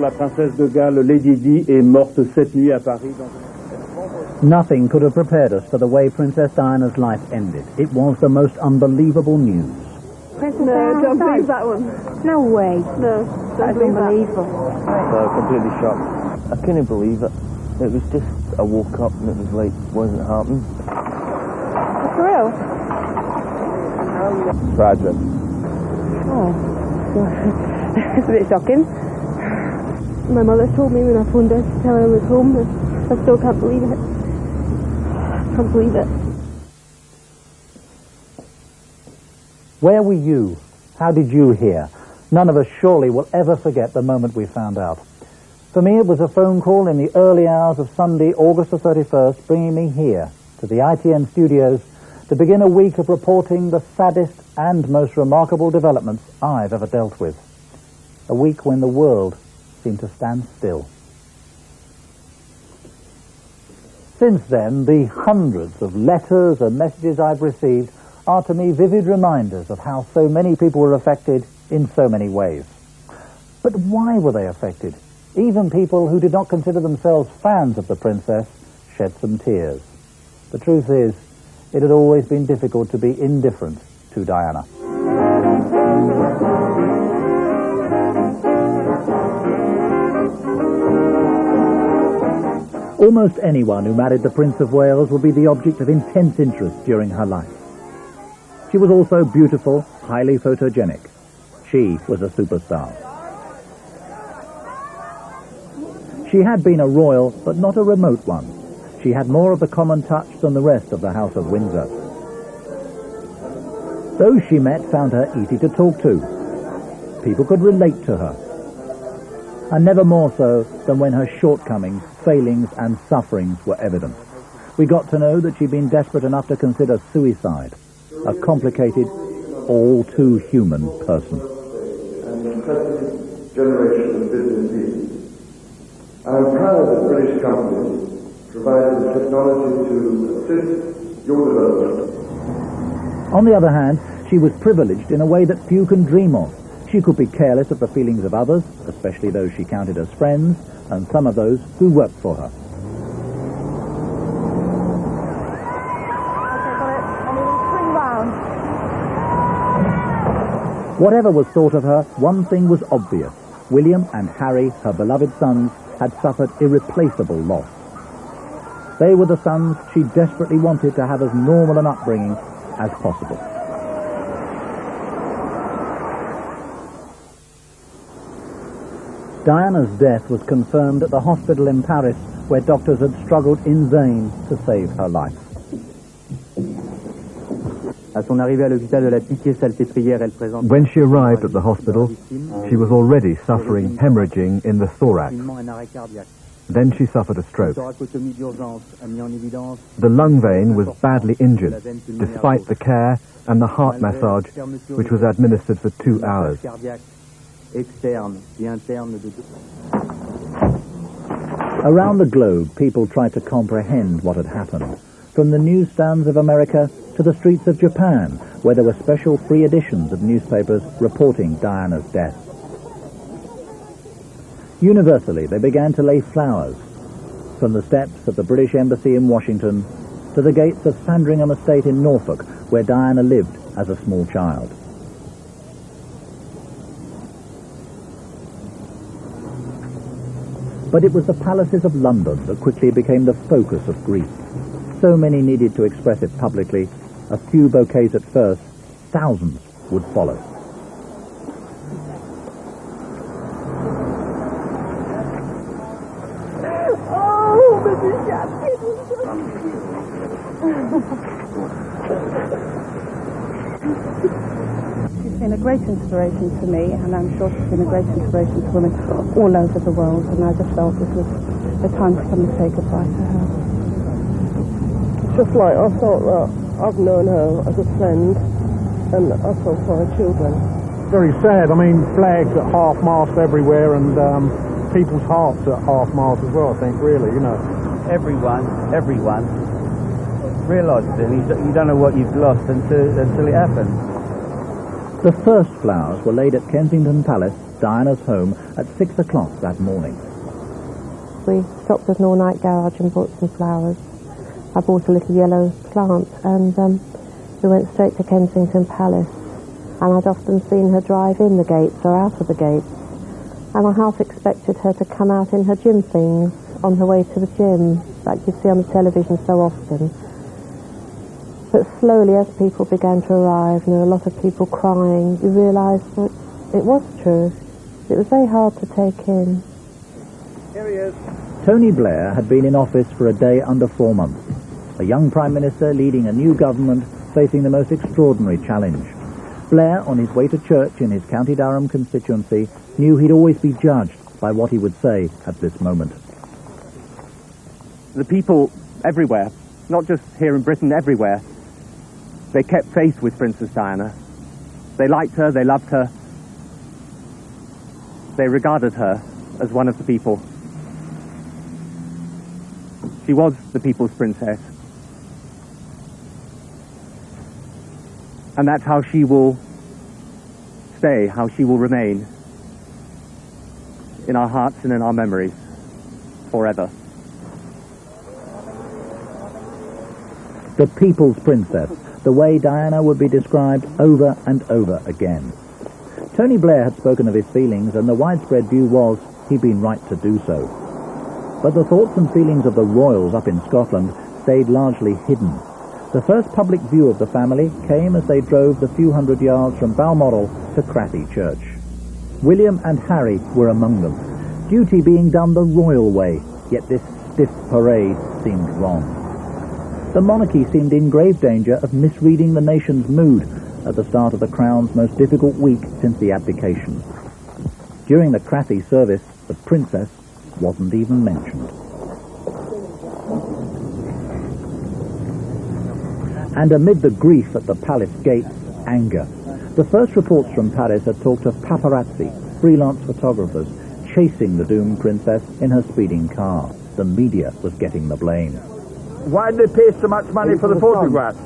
La princesse de Galles, Lady Di, est morte cette nuit à Paris. Nothing could have prepared us for the way Princess Diana's life ended. It was the most unbelievable news. Princess Diana, don't believe that one. No way. No, That's unbelievable. Completely shocked. I couldn't believe it. It was just, I woke up and it was like, wasn't happening. It's real. Tragic. Oh, it's a bit shocking. My mother told me when I phoned her to tell her I was home, and I still can't believe it. Can't believe it. Where were you? How did you hear? None of us surely will ever forget the moment we found out. For me, it was a phone call in the early hours of Sunday, August the 31st, bringing me here to the ITN studios to begin a week of reporting the saddest and most remarkable developments I've ever dealt with. A week when the world seemed to stand still. Since then, the hundreds of letters and messages I've received are to me vivid reminders of how so many people were affected in so many ways. But why were they affected? Even people who did not consider themselves fans of the princess shed some tears. The truth is, it had always been difficult to be indifferent to Diana. Almost anyone who married the Prince of Wales would be the object of intense interest during her life. She was also beautiful, highly photogenic. She was a superstar. She had been a royal, but not a remote one. She had more of the common touch than the rest of the House of Windsor. Those she met found her easy to talk to. People could relate to her. And never more so than when her shortcomings, failings and sufferings were evident. We got to know that she'd been desperate enough to consider suicide, a complicated, all too human person. An impressive generation of business leaders. I am proud that British companies provided the technology to assist your development. On the other hand, she was privileged in a way that few can dream of. She could be careless of the feelings of others, especially those she counted as friends, and some of those who worked for her. Whatever was thought of her, one thing was obvious. William and Harry, her beloved sons, had suffered irreplaceable loss. They were the sons she desperately wanted to have as normal an upbringing as possible. Diana's death was confirmed at the hospital in Paris, where doctors had struggled in vain to save her life. When she arrived at the hospital, she was already suffering hemorrhaging in the thorax. Then she suffered a stroke. The lung vein was badly injured, despite the care and the heart massage, which was administered for 2 hours. Around the globe, people tried to comprehend what had happened. From the newsstands of America to the streets of Japan, where there were special free editions of newspapers reporting Diana's death. Universally, they began to lay flowers, from the steps of the British Embassy in Washington to the gates of Sandringham Estate in Norfolk, where Diana lived as a small child. But it was the palaces of London that quickly became the focus of grief. So many needed to express it publicly. A few bouquets at first, thousands would follow. She's been a great inspiration to me, and I'm sure she's been a great inspiration to women all over the world, and I just felt this was the time to come and say goodbye to her. Just like I thought that I've known her as a friend, and I felt for her children. Very sad. I mean, flags at half-mast everywhere, and people's hearts at half-mast as well, I think, really, you know. Everyone realised it. You don't know what you've lost until it happens. The first flowers were laid at Kensington Palace, Diana's home, at 6 o'clock that morning. We stopped at an all-night garage and bought some flowers. I bought a little yellow plant, and we went straight to Kensington Palace. And I'd often seen her drive in the gates or out of the gates. And I half expected her to come out in her gym things on her way to the gym, like you see on the television so often. But slowly, as people began to arrive, and there were a lot of people crying, you realised that it was true. It was very hard to take in. Here he is. Tony Blair had been in office for a day under 4 months. A young Prime Minister leading a new government facing the most extraordinary challenge. Blair, on his way to church in his County Durham constituency, knew he'd always be judged by what he would say at this moment. The people everywhere, not just here in Britain, everywhere, they kept faith with Princess Diana. They liked her, they loved her. They regarded her as one of the people. She was the people's princess. And that's how she will stay, how she will remain in our hearts and in our memories forever. The people's princess, the way Diana would be described over and over again. Tony Blair had spoken of his feelings, and the widespread view was he'd been right to do so. But the thoughts and feelings of the royals up in Scotland stayed largely hidden. The first public view of the family came as they drove the few hundred yards from Balmoral to Crathy Church. William and Harry were among them, duty being done the royal way, yet this stiff parade seemed wrong. The monarchy seemed in grave danger of misreading the nation's mood at the start of the Crown's most difficult week since the abdication. During the Crathy service, the princess wasn't even mentioned. And amid the grief at the palace gates, anger. The first reports from Paris had talked of paparazzi, freelance photographers, chasing the doomed princess in her speeding car. The media was getting the blame. Why did they pay so much money for the photographs?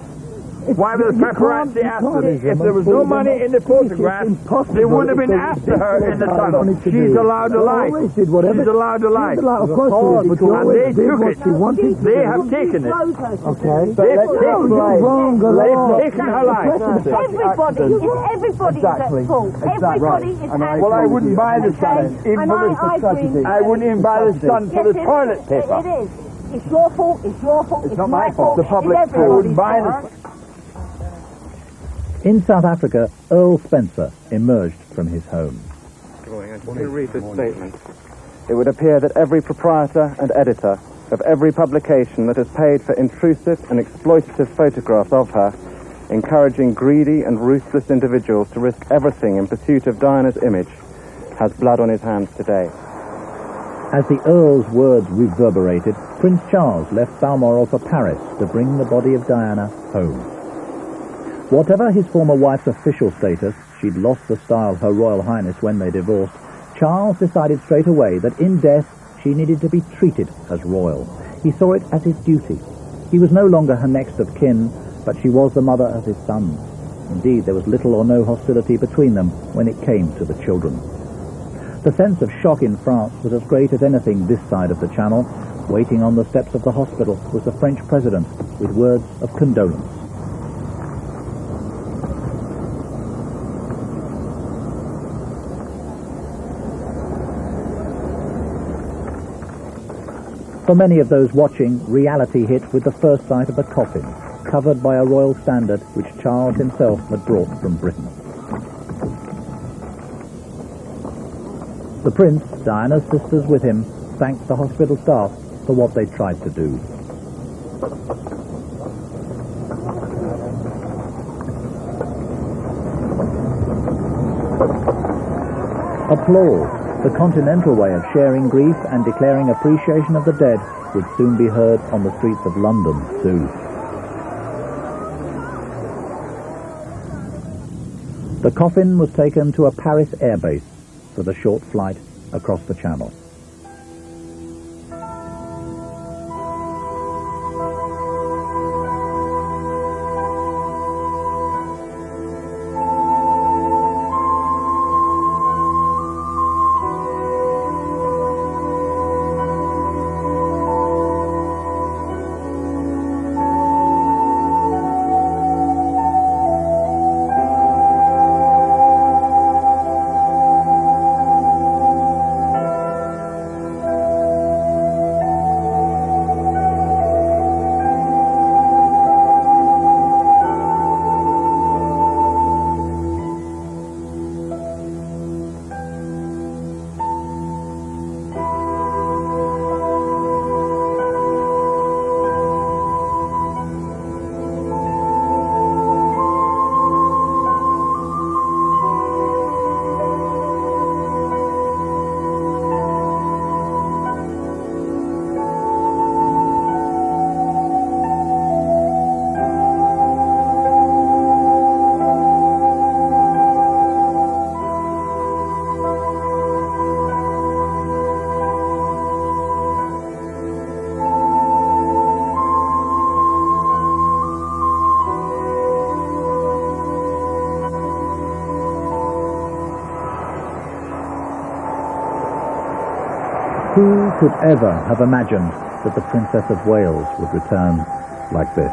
Why were the paparazzi after them? If there was no money in the photographs, they would have been after her in the tunnel. She's allowed to lie. She's allowed to lie. Of course, and they took it. They have taken it. Okay. They've taken her life. Everybody is at fault. Everybody is at Well, I wouldn't buy the Sun even for this. I wouldn't even buy the Sun for the toilet paper. It is. It's your fault. It's your fault. It's not my my fault. fault. The public would buy the. In South Africa, Earl Spencer emerged from his home. I just want to read this statement. It would appear that every proprietor and editor of every publication that has paid for intrusive and exploitative photographs of her, encouraging greedy and ruthless individuals to risk everything in pursuit of Diana's image, has blood on his hands today. As the Earl's words reverberated, Prince Charles left Balmoral for Paris to bring the body of Diana home. Whatever his former wife's official status, she'd lost the style Her Royal Highness when they divorced, Charles decided straight away that in death she needed to be treated as royal. He saw it as his duty. He was no longer her next of kin, but she was the mother of his sons. Indeed, there was little or no hostility between them when it came to the children. The sense of shock in France was as great as anything this side of the Channel. Waiting on the steps of the hospital was the French president with words of condolence. For many of those watching, reality hit with the first sight of the coffin, covered by a royal standard which Charles himself had brought from Britain. The prince, Diana's sisters with him, thanked the hospital staff for what they tried to do. Applause. The continental way of sharing grief and declaring appreciation of the dead would soon be heard on the streets of London, too. The coffin was taken to a Paris airbase for the short flight across the Channel. Who could ever have imagined that the Princess of Wales would return like this?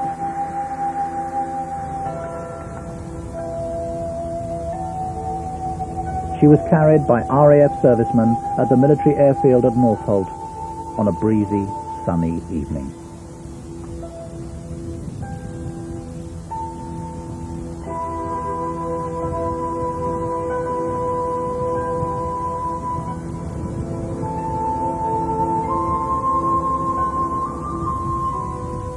She was carried by RAF servicemen at the military airfield at Northolt on a breezy, sunny evening.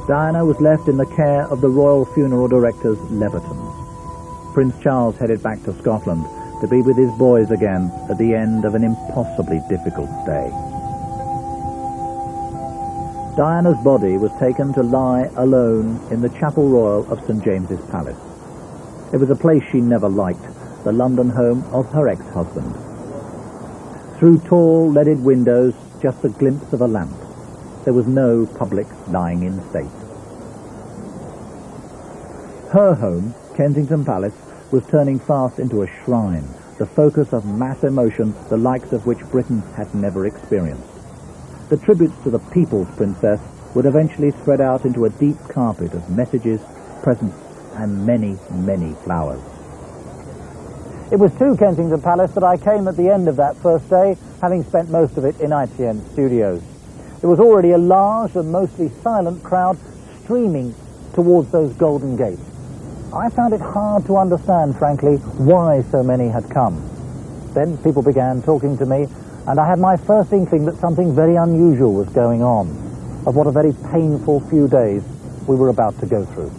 Diana was left in the care of the Royal Funeral Directors, Levertons. Prince Charles headed back to Scotland to be with his boys again at the end of an impossibly difficult day. Diana's body was taken to lie alone in the Chapel Royal of St James's Palace. It was a place she never liked, the London home of her ex-husband. Through tall leaded windows, just a glimpse of a lamp. There was no public lying in state. Her home, Kensington Palace, was turning fast into a shrine, the focus of mass emotion, the likes of which Britain had never experienced. The tributes to the People's Princess would eventually spread out into a deep carpet of messages, presents, and many, many flowers. It was to Kensington Palace that I came at the end of that first day, having spent most of it in ITN Studios. There was already a large and mostly silent crowd streaming towards those golden gates. I found it hard to understand, frankly, why so many had come. Then people began talking to me, and I had my first inkling that something very unusual was going on, of what a very painful few days we were about to go through.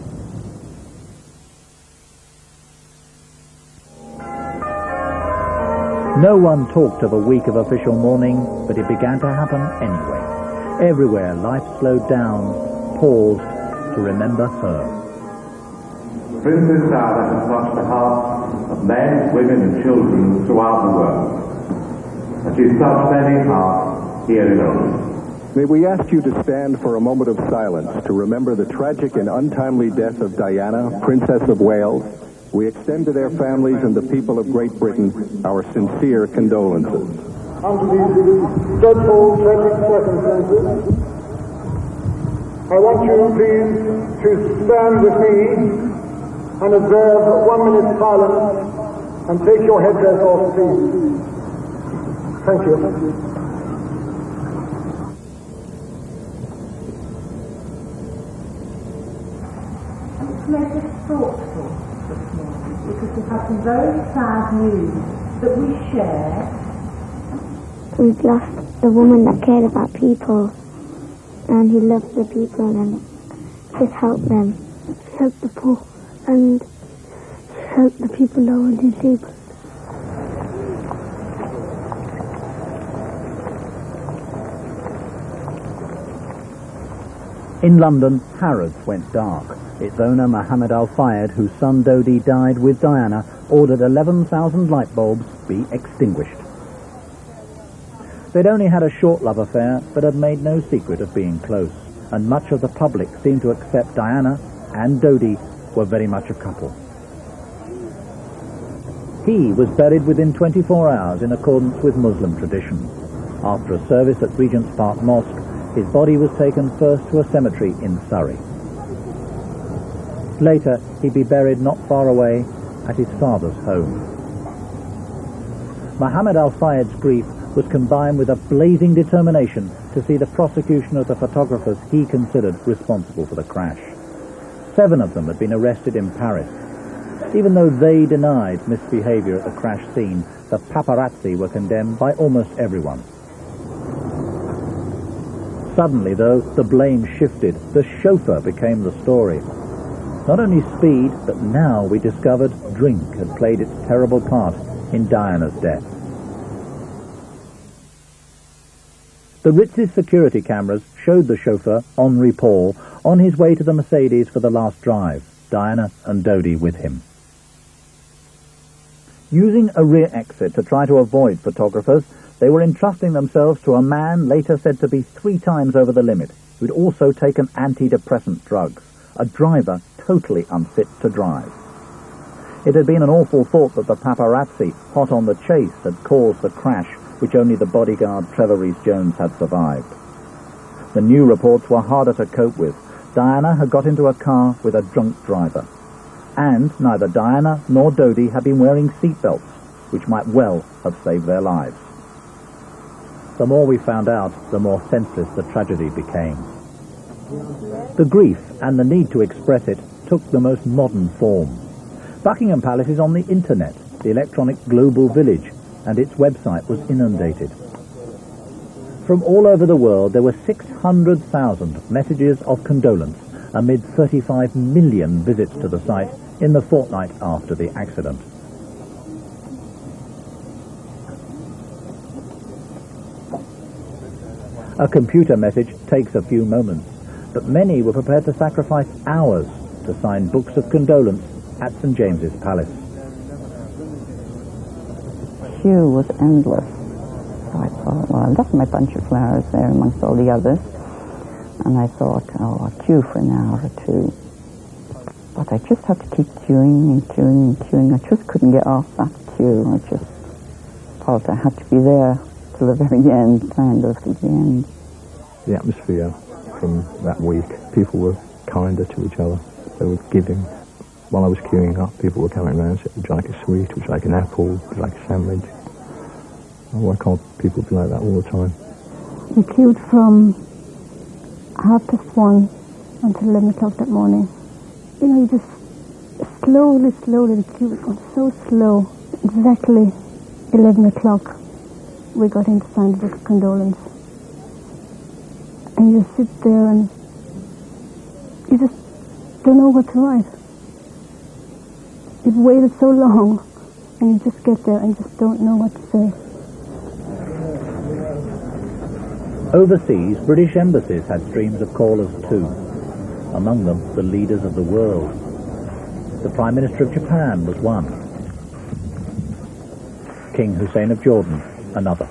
No one talked of a week of official mourning, but it began to happen anyway. Everywhere life slowed down, paused to remember her. Princess Diana has touched the hearts of men, women and children throughout the world. And she's touched many hearts here in England. May we ask you to stand for a moment of silence to remember the tragic and untimely death of Diana, Princess of Wales. We extend to their families and the people of Great Britain our sincere condolences. Under these dreadful, tragic circumstances, I want you, please, to stand with me and observe 1 minute's silence and take your headdress off, please. Thank you. It's made us thoughtful this morning because we've had some very sad news that we share. We've lost the woman that cared about people and who loved the people and just helped them. Help the poor and help the people who are disabled. In London, Harrods went dark. Its owner, Mohammed Al-Fayed, whose son Dodi died with Diana, ordered 11,000 light bulbs be extinguished. They'd only had a short love affair, but had made no secret of being close, and much of the public seemed to accept Diana and Dodi were very much a couple. He was buried within 24 hours in accordance with Muslim tradition. After a service at Regent's Park Mosque, his body was taken first to a cemetery in Surrey. Later, he'd be buried not far away at his father's home. Mohammed Al-Fayed's grief was combined with a blazing determination to see the prosecution of the photographers he considered responsible for the crash. 7 of them had been arrested in Paris. Even though they denied misbehavior at the crash scene, the paparazzi were condemned by almost everyone. Suddenly, though, the blame shifted. The chauffeur became the story. Not only speed, but now we discovered drink had played its terrible part in Diana's death. The Ritz's security cameras showed the chauffeur, Henri Paul, on his way to the Mercedes for the last drive, Diana and Dodi with him. Using a rear exit to try to avoid photographers, they were entrusting themselves to a man later said to be 3 times over the limit, who'd also taken antidepressant drugs, a driver totally unfit to drive. It had been an awful thought that the paparazzi, hot on the chase, had caused the crash, which only the bodyguard Trevor Rhys-Jones had survived. The new reports were harder to cope with. Diana had got into a car with a drunk driver, and neither Diana nor Dodie had been wearing seatbelts, which might well have saved their lives. The more we found out, the more senseless the tragedy became. The grief and the need to express it took the most modern form. Buckingham Palace is on the internet, the electronic global village, and its website was inundated. From all over the world, there were 600,000 messages of condolence amid 35 million visits to the site in the fortnight after the accident. A computer message takes a few moments, but many were prepared to sacrifice hours to sign books of condolence at St. James's Palace. Queue was endless. So I thought, well, I left my bunch of flowers there amongst all the others, and I thought, oh, I'll queue for an hour or two. But I just had to keep queuing and queuing and queuing. I just couldn't get off that queue. I just felt I had to be there till the very end, kind of, to the end. The atmosphere from that week, people were kinder to each other. They were giving. While I was queuing up, people were coming around and saying, would you like a sweet, would you like an apple, would you like a sandwich? Oh, why can't people be like that all the time? We queued from 1:30 until 11 o'clock that morning. You know, you just slowly, the queue was going so slow. Exactly 11 o'clock, we got in to sign the book of condolence. And you just sit there and you just don't know what to write. You've waited so long, and you just get there and just don't know what to say. Overseas, British embassies had streams of callers too. Among them, the leaders of the world. The Prime Minister of Japan was one. King Hussein of Jordan, another.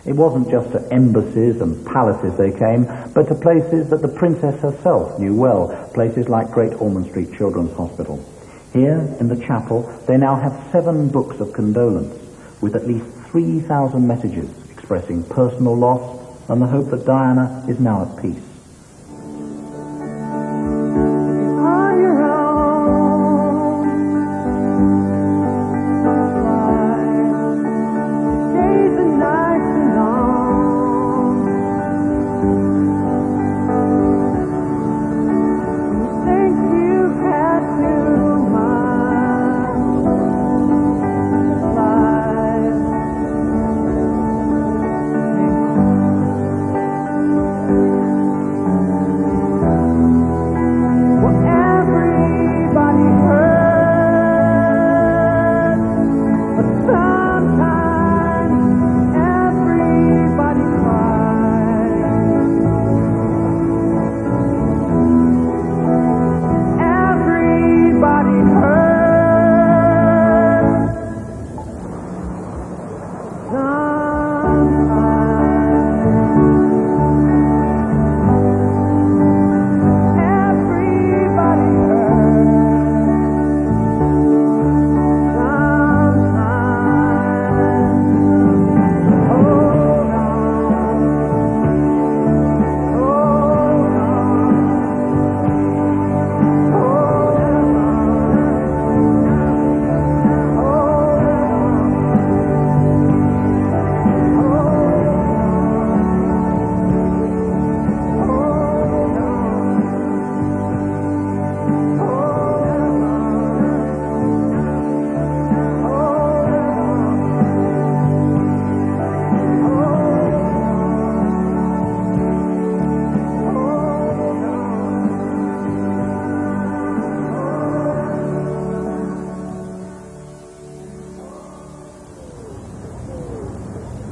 It wasn't just to embassies and palaces they came, but to places that the princess herself knew well, places like Great Ormond Street Children's Hospital. Here, in the chapel, they now have 7 books of condolence, with at least 3,000 messages expressing personal loss and the hope that Diana is now at peace.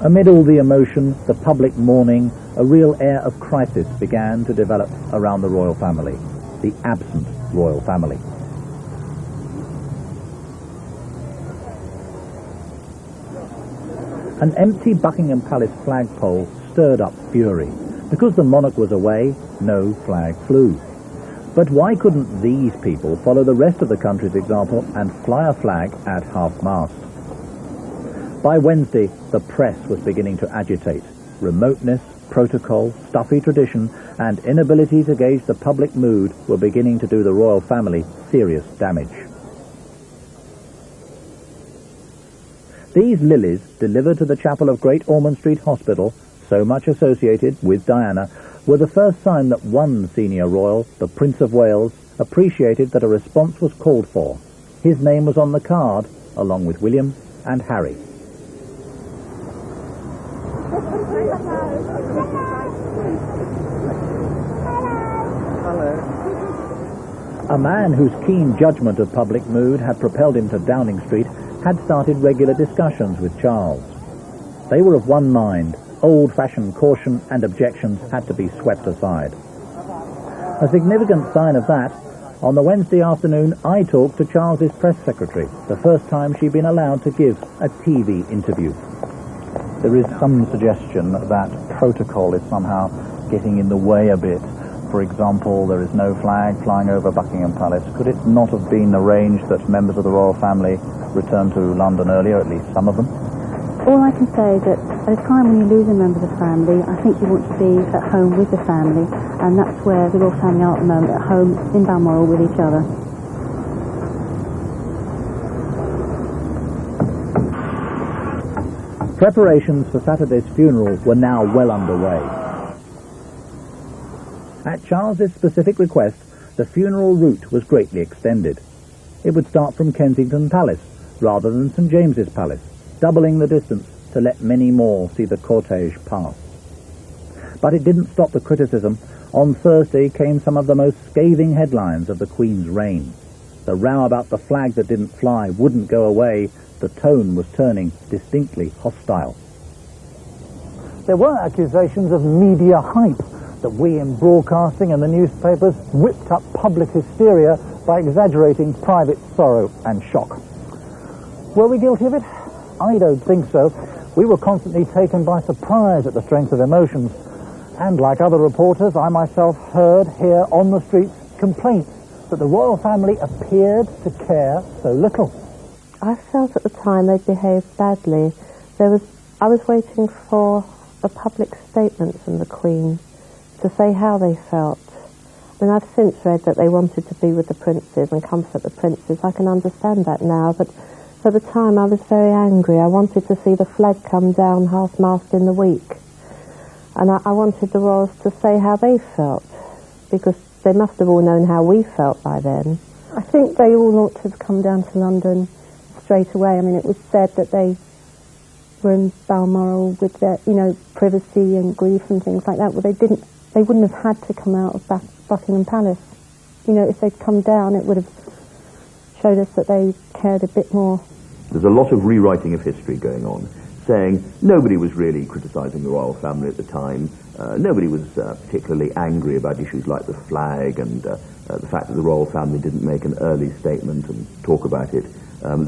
Amid all the emotion, the public mourning, a real air of crisis began to develop around the royal family, the absent royal family. An empty Buckingham Palace flagpole stirred up fury. Because the monarch was away, no flag flew. But why couldn't these people follow the rest of the country's example and fly a flag at half-mast? By Wednesday, the press was beginning to agitate. Remoteness, protocol, stuffy tradition, and inability to gauge the public mood were beginning to do the royal family serious damage. These lilies, delivered to the chapel of Great Ormond Street Hospital, so much associated with Diana, were the first sign that one senior royal, the Prince of Wales, appreciated that a response was called for. His name was on the card, along with William and Harry. A man whose keen judgment of public mood had propelled him to Downing Street had started regular discussions with Charles. They were of one mind. Old-fashioned caution and objections had to be swept aside. A significant sign of that, on the Wednesday afternoon I talked to Charles's press secretary, the first time she'd been allowed to give a TV interview. There is some suggestion that protocol is somehow getting in the way a bit. For example, there is no flag flying over Buckingham Palace. Could it not have been arranged that members of the royal family return to London earlier, at least some of them? All I can say is that at a time when you lose a member of the family, I think you want to be at home with the family, and that's where the royal family are at the moment, at home in Balmoral with each other. Preparations for Saturday's funeral were now well underway. At Charles's specific request, the funeral route was greatly extended. It would start from Kensington Palace, rather than St James's Palace, doubling the distance to let many more see the cortege pass. But it didn't stop the criticism. On Thursday came some of the most scathing headlines of the Queen's reign. The row about the flag that didn't fly wouldn't go away. The tone was turning distinctly hostile. There were accusations of media hype, that we in broadcasting and the newspapers whipped up public hysteria by exaggerating private sorrow and shock. Were we guilty of it? I don't think so. We were constantly taken by surprise at the strength of emotions. And like other reporters, I myself heard here on the streets complaints that the royal family appeared to care so little. I felt at the time they behaved badly. I was waiting for a public statement from the Queen to say how they felt. And I've since read that they wanted to be with the princes and comfort the princes. I can understand that now, but at the time I was very angry. I wanted to see the flag come down half-mast in the week. And I wanted the royals to say how they felt, because they must have all known how we felt by then. I think they all ought to have come down to London straight away. I mean, it was said that they were in Balmoral with their, privacy and grief and things like that. Well, they wouldn't have had to come out of Buckingham Palace. If they'd come down, it would have showed us that they cared a bit more. There's a lot of rewriting of history going on, saying nobody was really criticising the royal family at the time. Nobody was particularly angry about issues like the flag and the fact that the royal family didn't make an early statement and talk about it.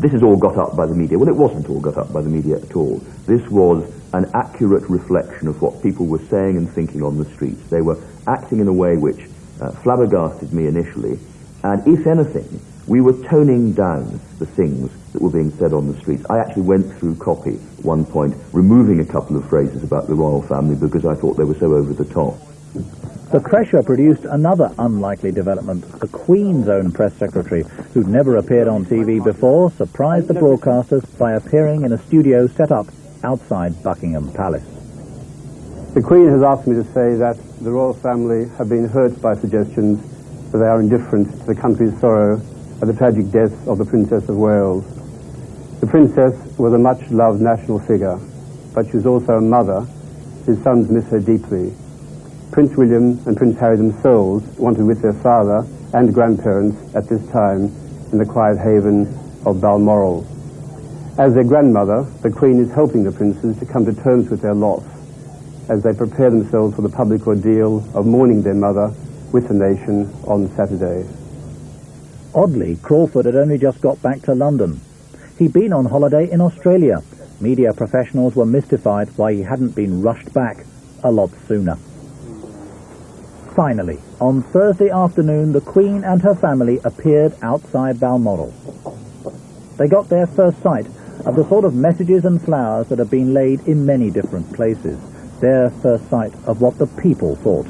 This is all got up by the media. Well, it wasn't all got up by the media at all. This was an accurate reflection of what people were saying and thinking on the streets. They were acting in a way which flabbergasted me initially, and if anything, we were toning down the things that were being said on the streets. I actually went through copy at one point, removing a couple of phrases about the royal family because I thought they were so over the top. The pressure produced another unlikely development. The Queen's own press secretary, who'd never appeared on TV before, surprised the broadcasters by appearing in a studio set up outside Buckingham Palace. The Queen has asked me to say that the royal family have been hurt by suggestions that they are indifferent to the country's sorrow at the tragic death of the Princess of Wales. The Princess was a much-loved national figure, but she was also a mother. His sons miss her deeply. Prince William and Prince Harry themselves wanted to be with their father and grandparents at this time in the quiet haven of Balmoral. As their grandmother, the Queen is helping the princes to come to terms with their loss as they prepare themselves for the public ordeal of mourning their mother with the nation on Saturday. Oddly, Crawford had only just got back to London. He'd been on holiday in Australia. Media professionals were mystified why he hadn't been rushed back a lot sooner. Finally, on Thursday afternoon, the Queen and her family appeared outside Balmoral. They got their first sight of the sort of messages and flowers that have been laid in many different places, their first sight of what the people thought.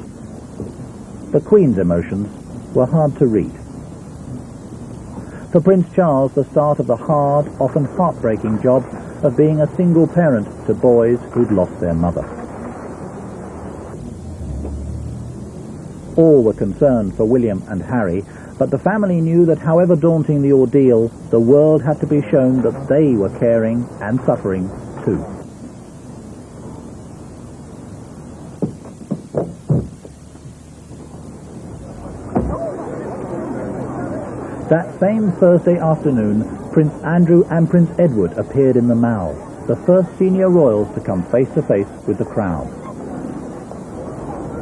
The Queen's emotions were hard to read. For Prince Charles, the start of the hard, often heartbreaking job of being a single parent to boys who'd lost their mother. All were concerned for William and Harry, but the family knew that however daunting the ordeal, the world had to be shown that they were caring and suffering too. That same Thursday afternoon, Prince Andrew and Prince Edward appeared in the Mall, the first senior royals to come face to face with the crowd.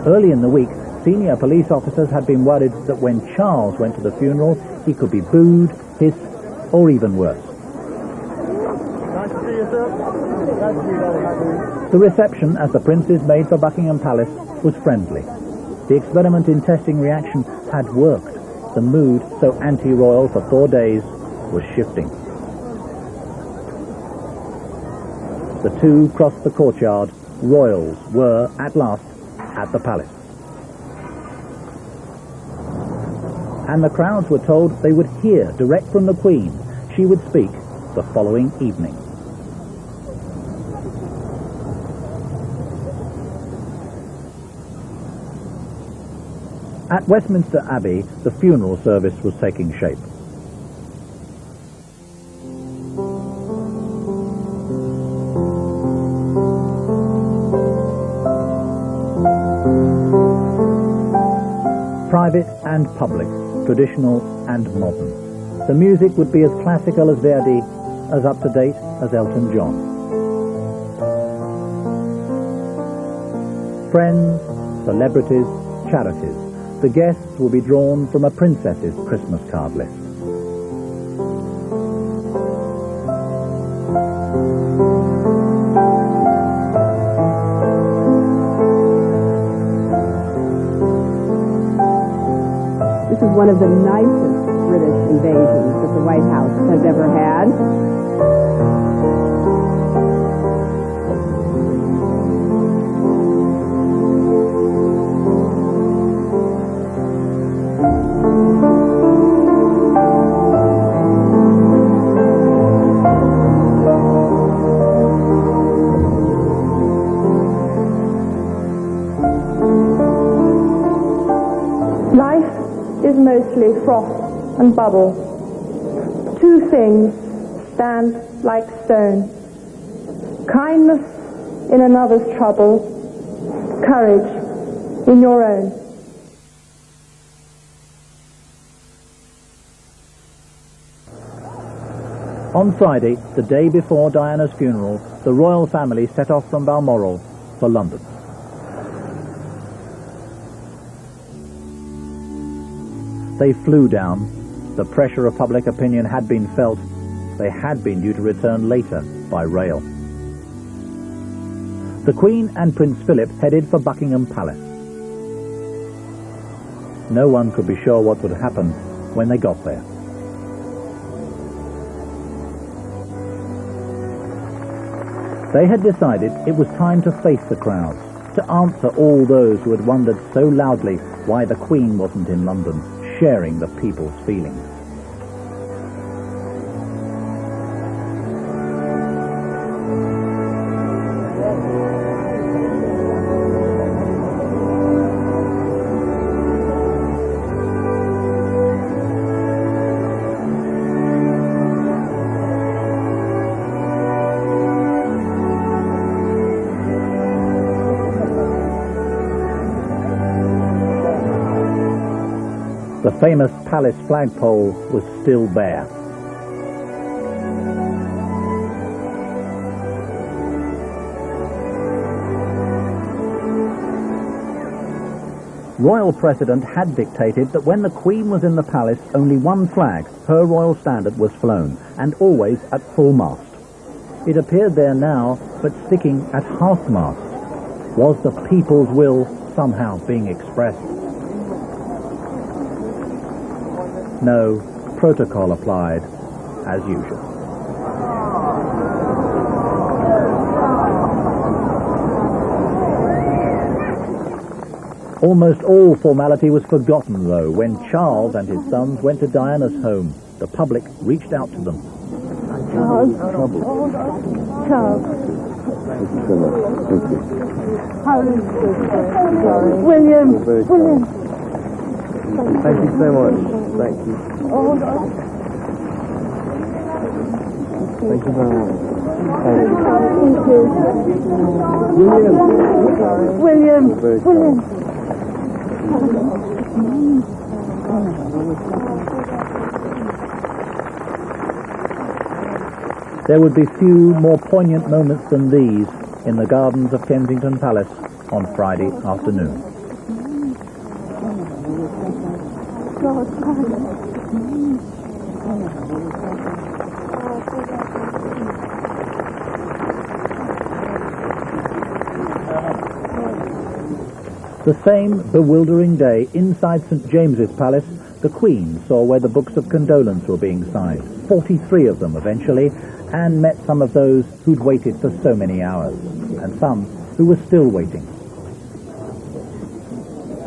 Early in the week, senior police officers had been worried that when Charles went to the funeral, he could be booed, hissed, or even worse. Nice to see you, sir. Nice to see you, darling. The reception, as the princes made for Buckingham Palace, was friendly. The experiment in testing reaction had worked. The mood, so anti-royal for 4 days, was shifting. The two crossed the courtyard. Royals were, at last, at the palace. And the crowds were told they would hear direct from the Queen. She would speak the following evening. At Westminster Abbey, the funeral service was taking shape. Private and public, traditional and modern. The music would be as classical as Verdi, as up-to-date as Elton John. Friends, celebrities, charities. The guests will be drawn from a princess's Christmas card list. This is one of the nicest British invasions that the White House has ever had. Is mostly froth and bubble. Two things stand like stone: kindness in another's trouble, courage in your own. On Friday, the day before Diana's funeral, the royal family set off from Balmoral for London. They flew down. The pressure of public opinion had been felt. They had been due to return later by rail. The Queen and Prince Philip headed for Buckingham Palace. No one could be sure what would happen when they got there. They had decided it was time to face the crowds, to answer all those who had wondered so loudly why the Queen wasn't in London, sharing the people's feelings. The famous palace flagpole was still bare. Royal precedent had dictated that when the Queen was in the palace, only one flag, her royal standard, was flown, and always at full mast. It appeared there now, but sticking at half-mast. Was the people's will somehow being expressed? No, protocol applied, as usual. Almost all formality was forgotten, though, when Charles and his sons went to Diana's home. The public reached out to them. Charles. Charles. Thank you so much. Thank you. William. William. Thank you so much. Thank you. Thank you very much. William. William. There would be few more poignant moments than these in the gardens of Kensington Palace on Friday afternoon. The same bewildering day, inside St James's Palace, the Queen saw where the books of condolence were being signed, 43 of them eventually, and met some of those who'd waited for so many hours, and some who were still waiting.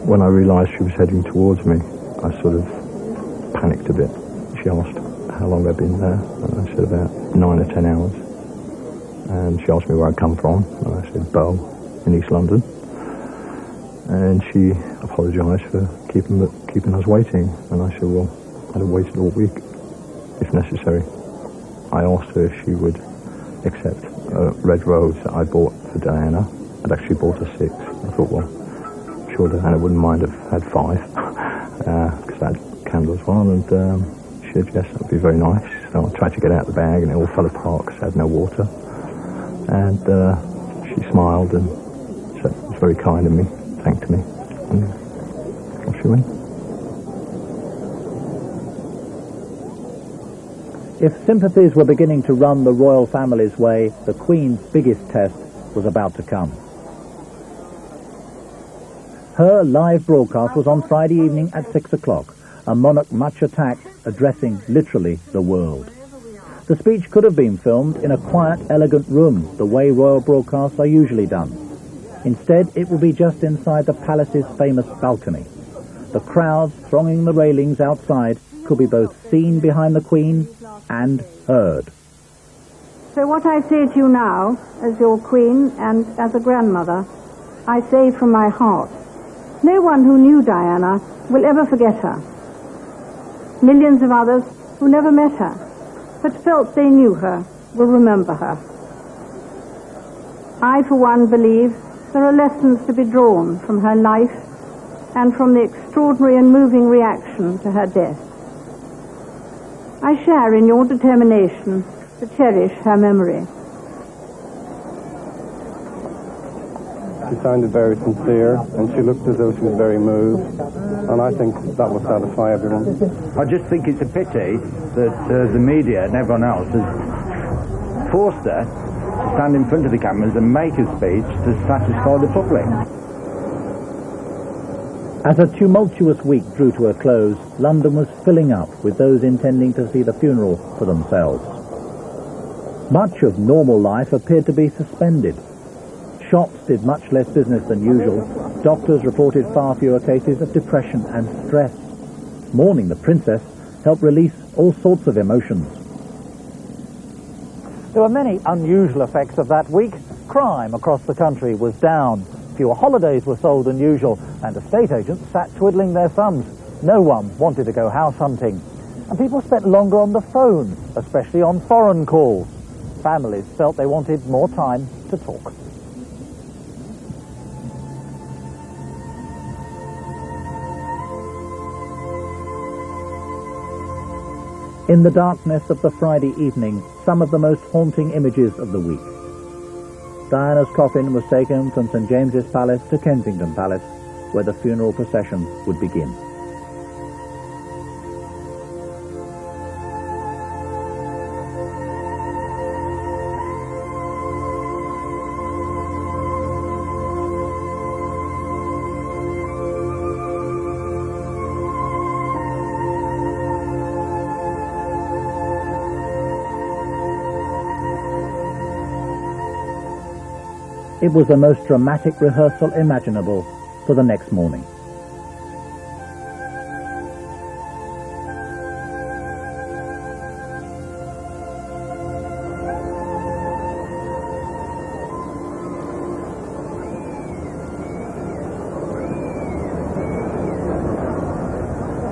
When I realised she was heading towards me, I sort of panicked a bit. She asked how long I'd been there, and I said about 9 or 10 hours. And she asked me where I'd come from, and I said Bow in East London. And she apologised for keeping us waiting. And I said, well, I'd have waited all week, if necessary. I asked her if she would accept a red rose that I bought for Diana. I'd actually bought her 6. I thought, well, I'm sure Diana wouldn't mind if I had 5, because I had candles on. And she said, yes, that would be very nice. So I tried to get out of the bag, and it all fell apart because I had no water. And she smiled and said it was very kind of me. Thanked me, and off she went. If sympathies were beginning to run the royal family's way, the Queen's biggest test was about to come. Her live broadcast was on Friday evening at 6 o'clock, a monarch much attacked, addressing literally the world. The speech could have been filmed in a quiet, elegant room, the way royal broadcasts are usually done. Instead, it will be just inside the palace's famous balcony. The crowds thronging the railings outside could be both seen behind the Queen and heard. So what I say to you now, as your Queen and as a grandmother, I say from my heart, no one who knew Diana will ever forget her. Millions of others who never met her, but felt they knew her, will remember her. I, for one, believe there are lessons to be drawn from her life and from the extraordinary and moving reaction to her death. I share in your determination to cherish her memory. She sounded very sincere, and she looked as though she was very moved, and I think that will satisfy everyone. I just think it's a pity that the media and everyone else has forced her to stand in front of the cameras and make a speech to satisfy the public. As a tumultuous week drew to a close, London was filling up with those intending to see the funeral for themselves. Much of normal life appeared to be suspended. Shops did much less business than usual. Doctors reported far fewer cases of depression and stress. Mourning the princess helped release all sorts of emotions. There were many unusual effects of that week. Crime across the country was down. Fewer holidays were sold than usual, and estate agents sat twiddling their thumbs. No one wanted to go house hunting. And people spent longer on the phone, especially on foreign calls. Families felt they wanted more time to talk. In the darkness of the Friday evening, some of the most haunting images of the week. Diana's coffin was taken from St James's Palace to Kensington Palace, where the funeral procession would begin. It was the most dramatic rehearsal imaginable, for the next morning.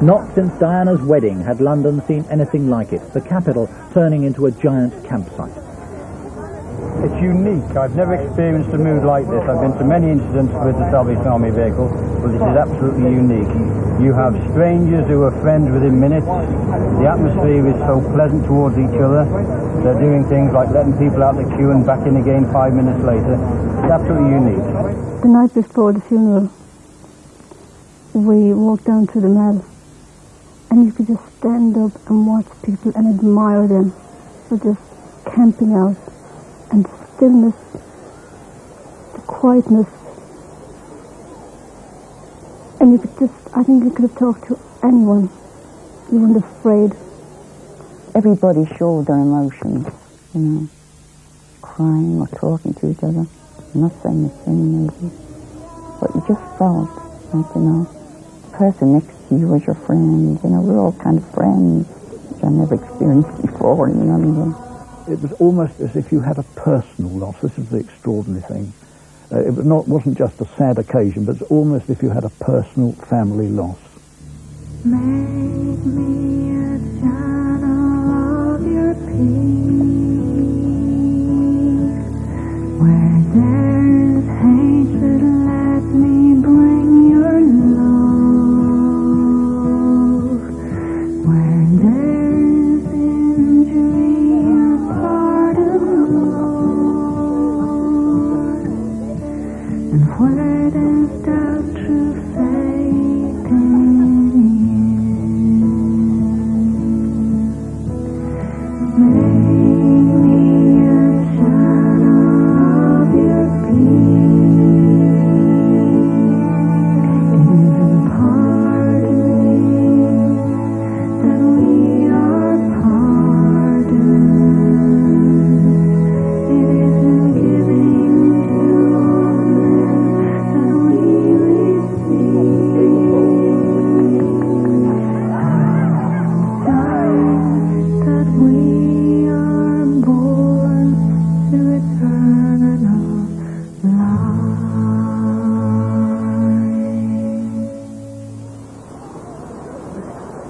Not since Diana's wedding had London seen anything like it, the capital turning into a giant campsite. It's unique. I've never experienced a mood like this. I've been to many incidents with the Salvation Army vehicle, but this is absolutely unique. You have strangers who are friends within minutes. The atmosphere is so pleasant towards each other. They're doing things like letting people out the queue and back in again 5 minutes later. It's absolutely unique. The night before the funeral, we walked down to the Mall, and you could just stand up and watch people and admire them for just camping out, and the stillness, the quietness, and you could just, I think you could have talked to anyone. You weren't afraid. Everybody showed their emotions, you know, crying or talking to each other. I'm not saying a thing maybe, but you just felt like, you know, the person next to you was your friend. You know, we're all kind of friends, which I never experienced before, you know. It was almost as if you had a personal loss. This is the extraordinary thing. It wasn't just a sad occasion, but it's almost as if you had a personal family loss. Make me a channel of your peace, where there's hatred, let me bring your love, where there's injury, your pardon, Lord, and where there's doubt, true faith in you.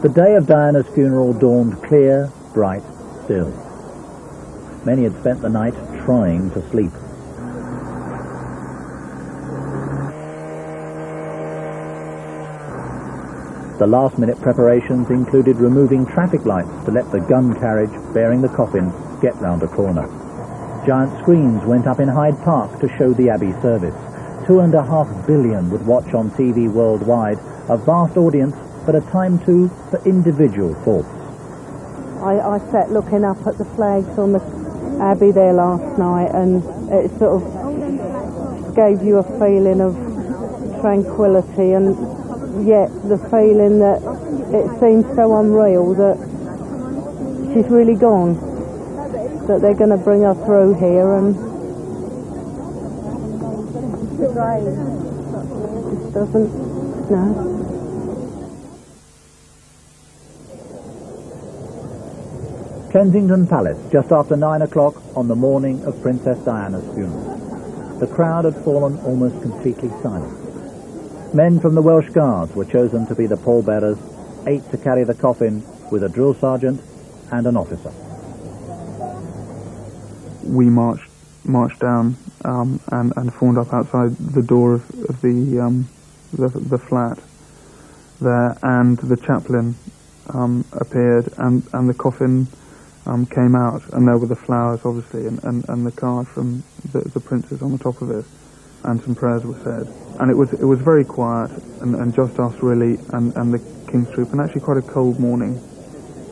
The day of Diana's funeral dawned clear, bright, still. Many had spent the night trying to sleep. The last-minute preparations included removing traffic lights to let the gun carriage bearing the coffin get round a corner. Giant screens went up in Hyde Park to show the Abbey service. 2.5 billion would watch on TV worldwide, a vast audience, but a time too for individual thoughts. I sat looking up at the flags on the Abbey there last night, and it sort of gave you a feeling of tranquility, and yet the feeling that it seems so unreal that she's really gone, that they're going to bring her through here, and it just doesn't, no. Kensington Palace, just after 9 o'clock on the morning of Princess Diana's funeral. The crowd had fallen almost completely silent. Men from the Welsh Guards were chosen to be the pallbearers, 8 to carry the coffin with a drill sergeant and an officer. We marched down and formed up outside the door of the flat there, and the chaplain appeared, and the coffin came out, and there were the flowers, obviously, and the card from the princess on the top of it, and some prayers were said. And it was very quiet, and just us really, and the King's Troop, and actually quite a cold morning,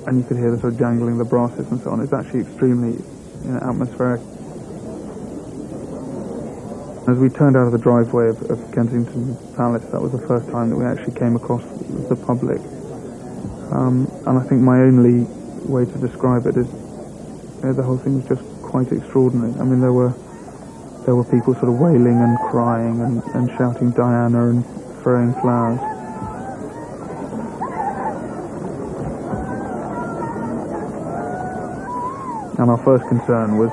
and you could hear the sort of jangling the brasses and so on. It's actually extremely, atmospheric. As we turned out of the driveway of Kensington Palace, that was the first time that we actually came across the public. And I think my only way to describe it is the whole thing was just quite extraordinary. I mean, there were people sort of wailing and crying and shouting Diana, and spraying flowers. And our first concern was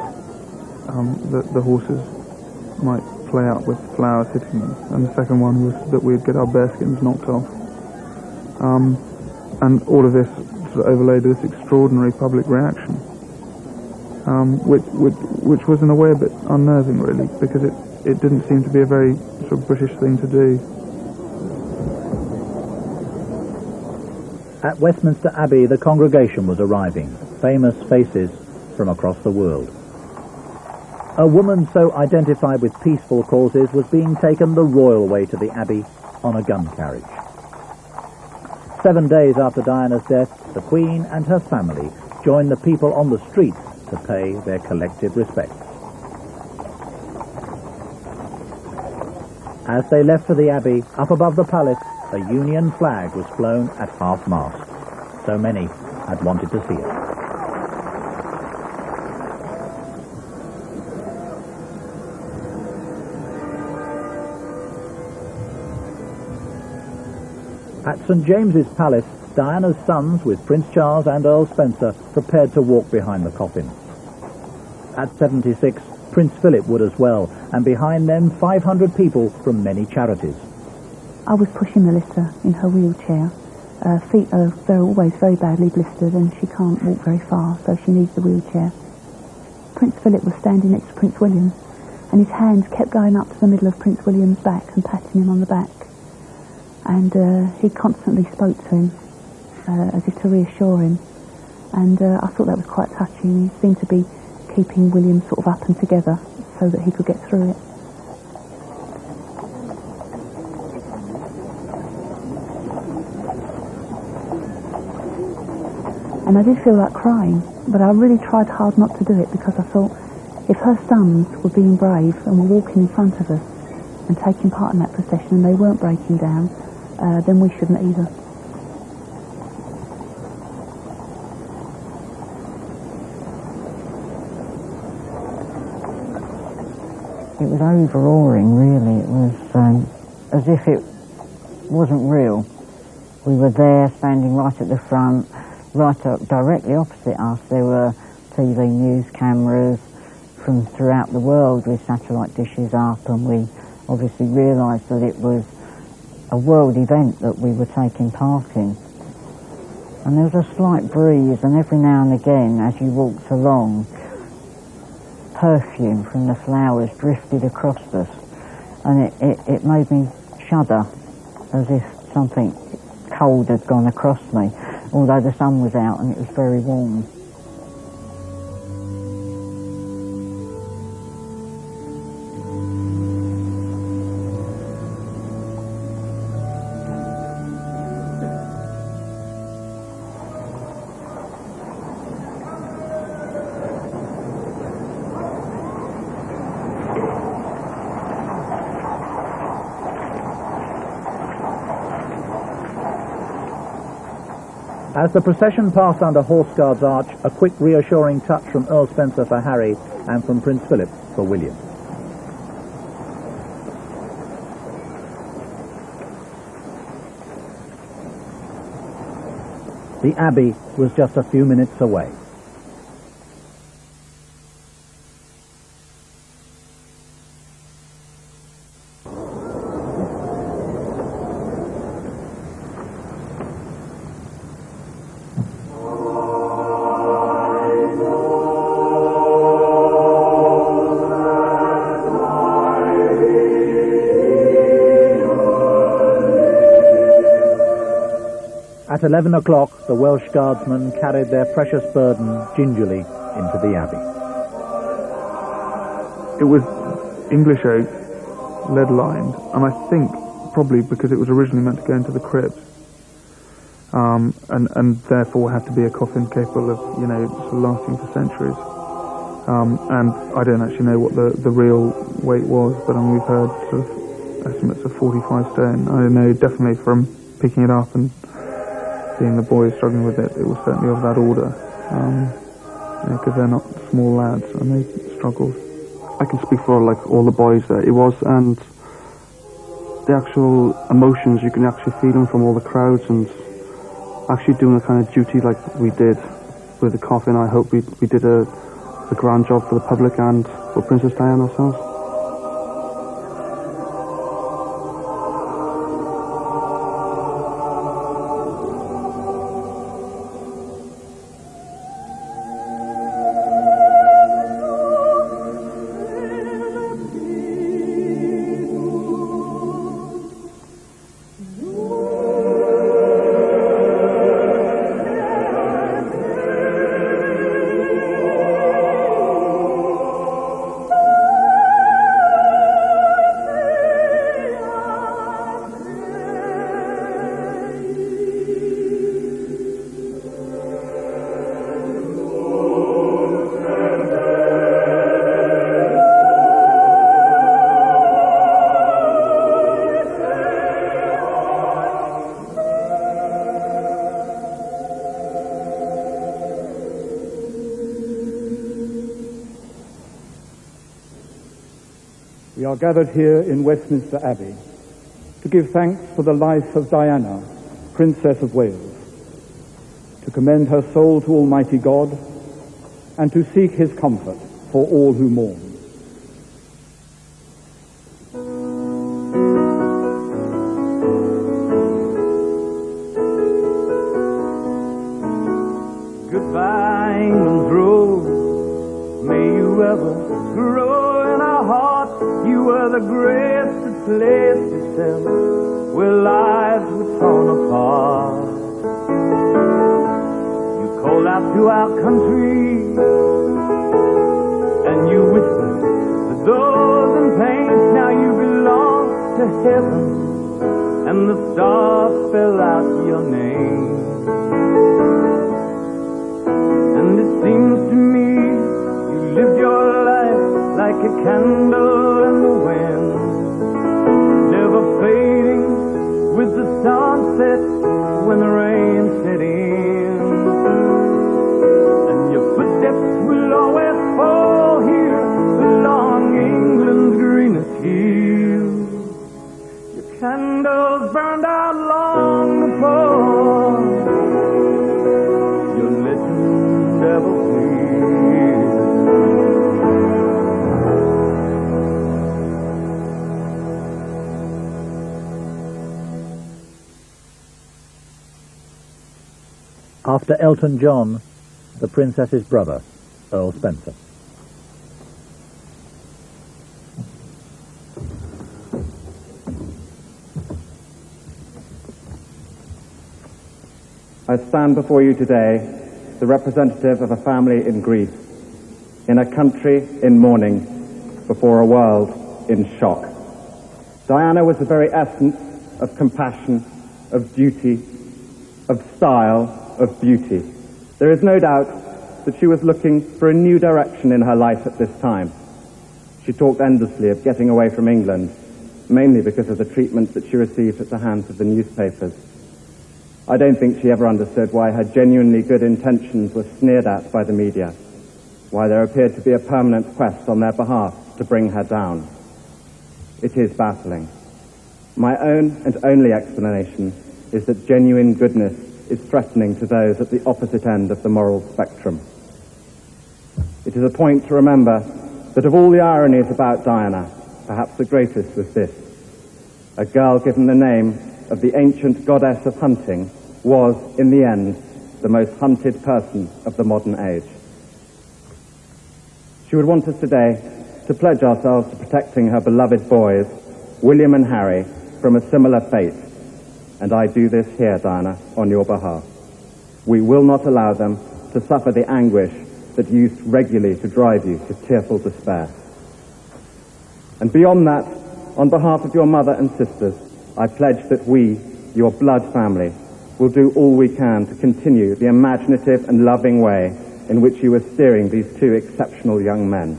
that the horses might play out with flowers hitting them, and the second one was that we'd get our bearskins knocked off. And all of this sort of overlaid this extraordinary public reaction, which was in a way a bit unnerving, really, because it didn't seem to be a very sort of British thing to do. At Westminster Abbey, the congregation was arriving, famous faces from across the world. A woman so identified with peaceful causes was being taken the royal way to the Abbey on a gun carriage. 7 days after Diana's death, the Queen and her family joined the people on the streets to pay their collective respects. As they left for the Abbey, up above the palace, a Union flag was flown at half-mast. So many had wanted to see it. At St James's Palace, Diana's sons, with Prince Charles and Earl Spencer, prepared to walk behind the coffin. At 76, Prince Philip would as well, and behind them 500 people from many charities. I was pushing Melissa in her wheelchair. Her feet they're always very badly blistered and she can't walk very far, so she needs the wheelchair. Prince Philip was standing next to Prince William, and his hands kept going up to the middle of Prince William's back and patting him on the back. And he constantly spoke to him, as if to reassure him. And I thought that was quite touching. He seemed to be keeping William sort of up and together so that he could get through it. And I did feel like crying, but I really tried hard not to do it, because I thought if her sons were being brave and were walking in front of us and taking part in that procession and they weren't breaking down, then we shouldn't either. It was overawing, really. It was as if it wasn't real. We were there, standing right at the front, right up directly opposite us. There were TV news cameras from throughout the world with satellite dishes up, and we obviously realised that it was a world event that we were taking part in. And there was a slight breeze, and every now and again, as you walked along, perfume from the flowers drifted across us, and it made me shudder, as if something cold had gone across me, although the sun was out and it was very warm. As the procession passed under Horse Guards Arch, a quick reassuring touch from Earl Spencer for Harry and from Prince Philip for William. The Abbey was just a few minutes away. At 11 o'clock, the Welsh Guardsmen carried their precious burden gingerly into the Abbey. It was English oak, lead-lined, and I think probably because it was originally meant to go into the crypt, and therefore had to be a coffin capable of, sort of lasting for centuries. And I don't actually know what the real weight was, but we've heard sort of estimates of 45 stone. I know definitely from picking it up and seeing the boys struggling with it, it was certainly of that order, because they're not small lads and they struggled. I can speak for all the boys that it was, and the actual emotions, you can actually feel them from all the crowds, and actually doing a kind of duty like we did with the coffin. I hope we did a grand job for the public and for Princess Diana ourselves. We are gathered here in Westminster Abbey to give thanks for the life of Diana, Princess of Wales, to commend her soul to Almighty God, and to seek his comfort for all who mourn. Goodbye, England's rose, may you ever grow in our hearts. You were the grace that placed itself where lives were torn apart. You called out to our country, and you whispered to those in pain. Now you belong to heaven, and the stars spell out your name. And it seems to me you lived your life like a candle in the wind, never fading with the sunset when the rain set in. And your footsteps will always fall here along England's greenest hills. Your candles burned out long before your legend ever will. After Elton John, the Princess's brother, Earl Spencer. I stand before you today, the representative of a family in grief, in a country in mourning, before a world in shock. Diana was the very essence of compassion, of duty, of style, of beauty. There is no doubt that she was looking for a new direction in her life at this time. She talked endlessly of getting away from England, mainly because of the treatment that she received at the hands of the newspapers. I don't think she ever understood why her genuinely good intentions were sneered at by the media, why there appeared to be a permanent quest on their behalf to bring her down. It is baffling. My own and only explanation is that genuine goodness is threatening to those at the opposite end of the moral spectrum. It is a point to remember that of all the ironies about Diana, perhaps the greatest was this: a girl given the name of the ancient goddess of hunting was, in the end, the most hunted person of the modern age. She would want us today to pledge ourselves to protecting her beloved boys, William and Harry, from a similar fate. And I do this here, Diana, on your behalf. We will not allow them to suffer the anguish that used regularly to drive you to tearful despair. And beyond that, on behalf of your mother and sisters, I pledge that we, your blood family, will do all we can to continue the imaginative and loving way in which you were steering these two exceptional young men,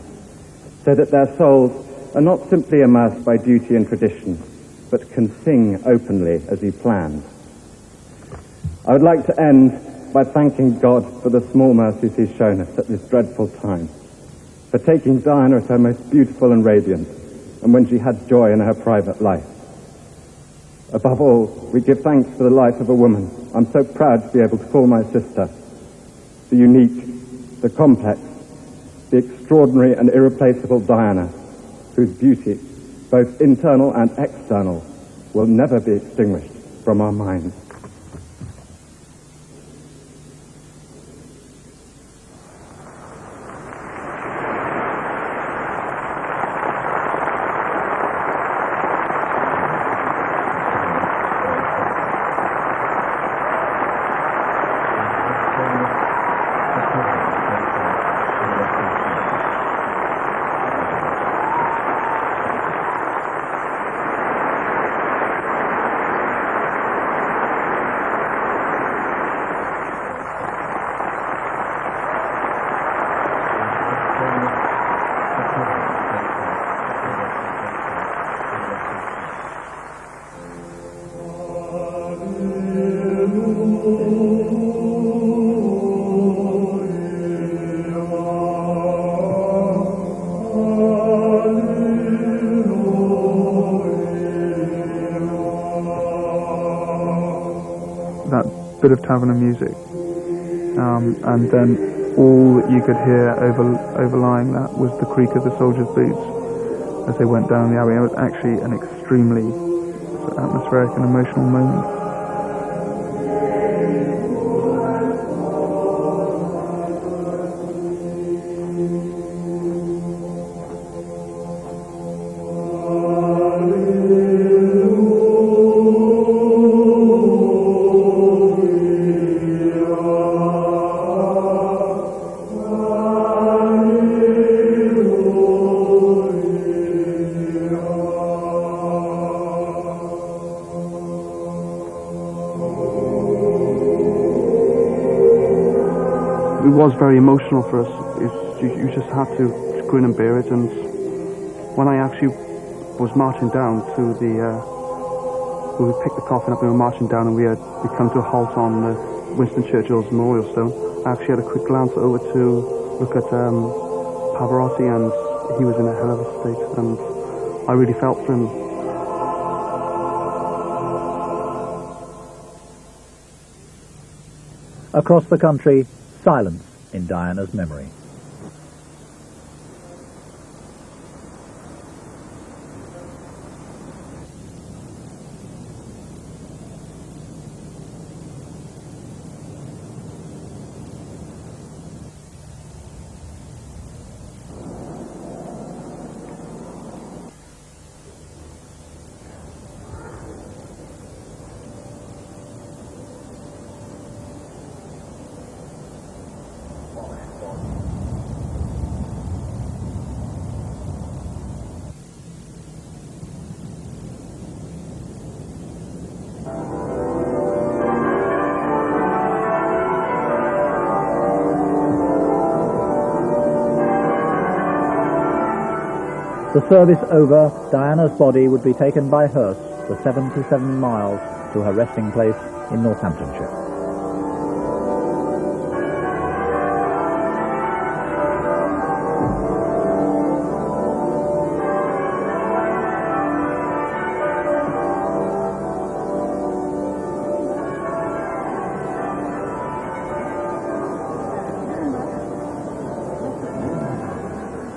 so that their souls are not simply immersed by duty and tradition, but can sing openly as he planned. I would like to end by thanking God for the small mercies he's shown us at this dreadful time, for taking Diana at her most beautiful and radiant, and when she had joy in her private life, Above all, we give thanks for the life of a woman I'm so proud to be able to call my sister. The unique, the complex, the extraordinary and irreplaceable Diana, whose beauty, both internal and external, will never be extinguished from our minds. That bit of taverner music, and then all that you could hear overlying that was the creak of the soldiers' boots as they went down the alley. It was actually an extremely atmospheric and emotional moment. It was very emotional for us. You just had to grin and bear it. And when I actually was marching down to when we picked the coffin up and we were marching down and we come to a halt on Winston Churchill's memorial stone, I actually had a quick glance over to look at Pavarotti, and he was in a hell of a state, and I really felt for him. Across the country, silence in Diana's memory. The service over, Diana's body would be taken by hearse for 77 miles to her resting place in Northamptonshire.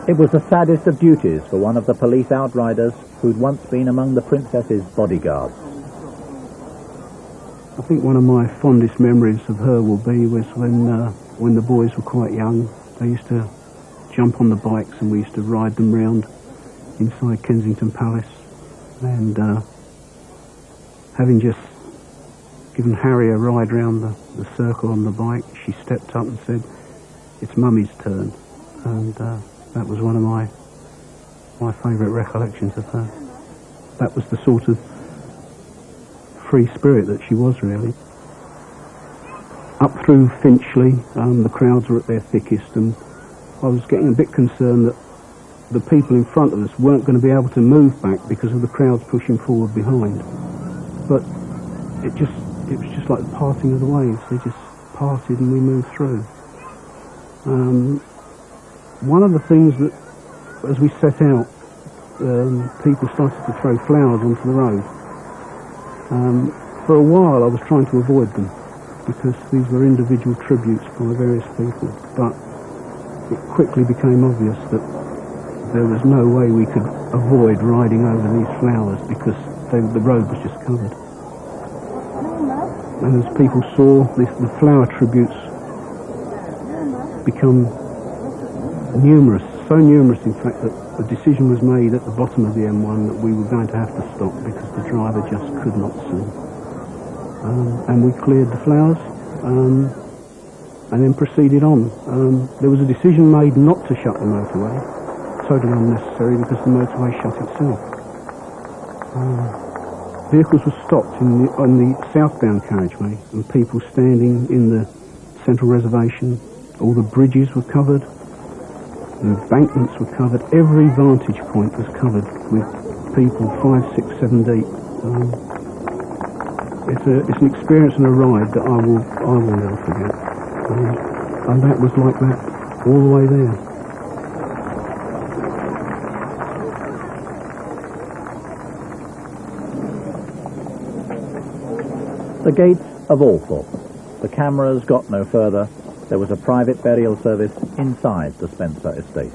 It was the saddest of duties for one of the police outriders who'd once been among the princess's bodyguards. I think one of my fondest memories of her will be was when the boys were quite young. They used to jump on the bikes and we used to ride them round inside Kensington Palace. And having just given Harry a ride round the circle on the bike, she stepped up and said, "It's Mummy's turn." And that was one of my favourite recollections of her. That was the sort of free spirit that she was, really. Up through Finchley, the crowds were at their thickest, and I was getting a bit concerned that the people in front of us weren't going to be able to move back because of the crowds pushing forward behind. But it was just like the parting of the waves. They just parted and we moved through. One of the things that, as we set out, people started to throw flowers onto the road. For a while I was trying to avoid them because these were individual tributes by various people, but it quickly became obvious that there was no way we could avoid riding over these flowers because the road was just covered. And as people saw, the flower tributes become numerous, so numerous in fact that the decision was made at the bottom of the M1 that we were going to have to stop because the driver just could not see. And we cleared the flowers and then proceeded on. There was a decision made not to shut the motorway, totally unnecessary because the motorway shut itself. Vehicles were stopped on the southbound carriageway and people standing in the central reservation. All the bridges were covered, the embankments were covered, every vantage point was covered with people 5, 6, 7 deep. It's an experience and a ride that I will never forget. And that was like that all the way there. The gates of Althorpe. The cameras got no further. There was a private burial service inside the Spencer estate.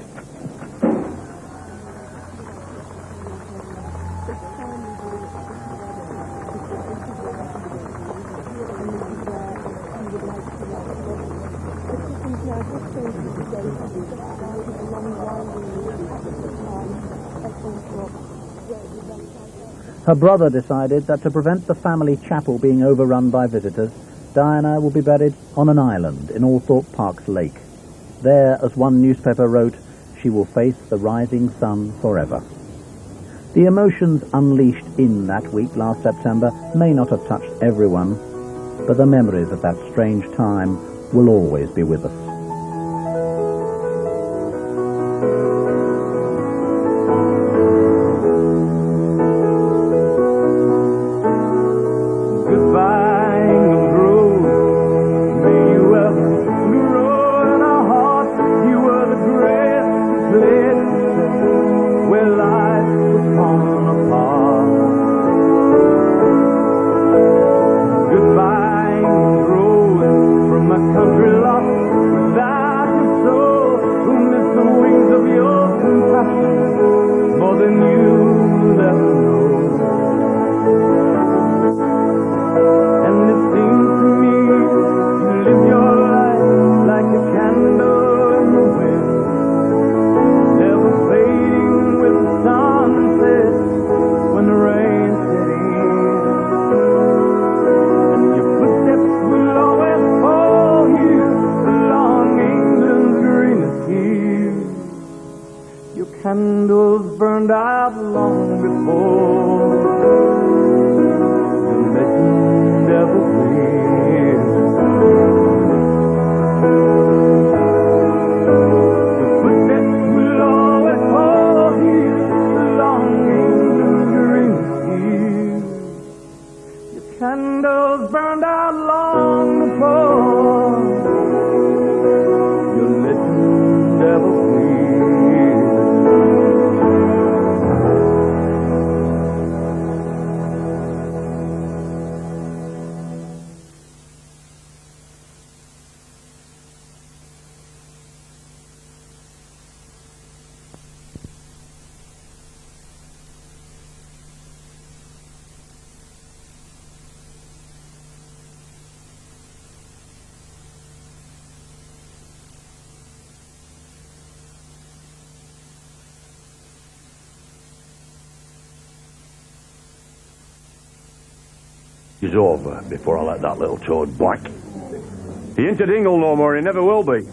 Her brother decided that to prevent the family chapel being overrun by visitors, Diana will be buried on an island in Althorpe Park's lake. There, as one newspaper wrote, she will face the rising sun forever. The emotions unleashed in that week last September may not have touched everyone, but the memories of that strange time will always be with us. Candles burned out long before the legend ever cleared. Your footsteps will always fall here, the longing lingering here. Your candles burned out long before your legend ever cleared. It's over before I let that little toad black. He ain't a dingle no more, he never will be.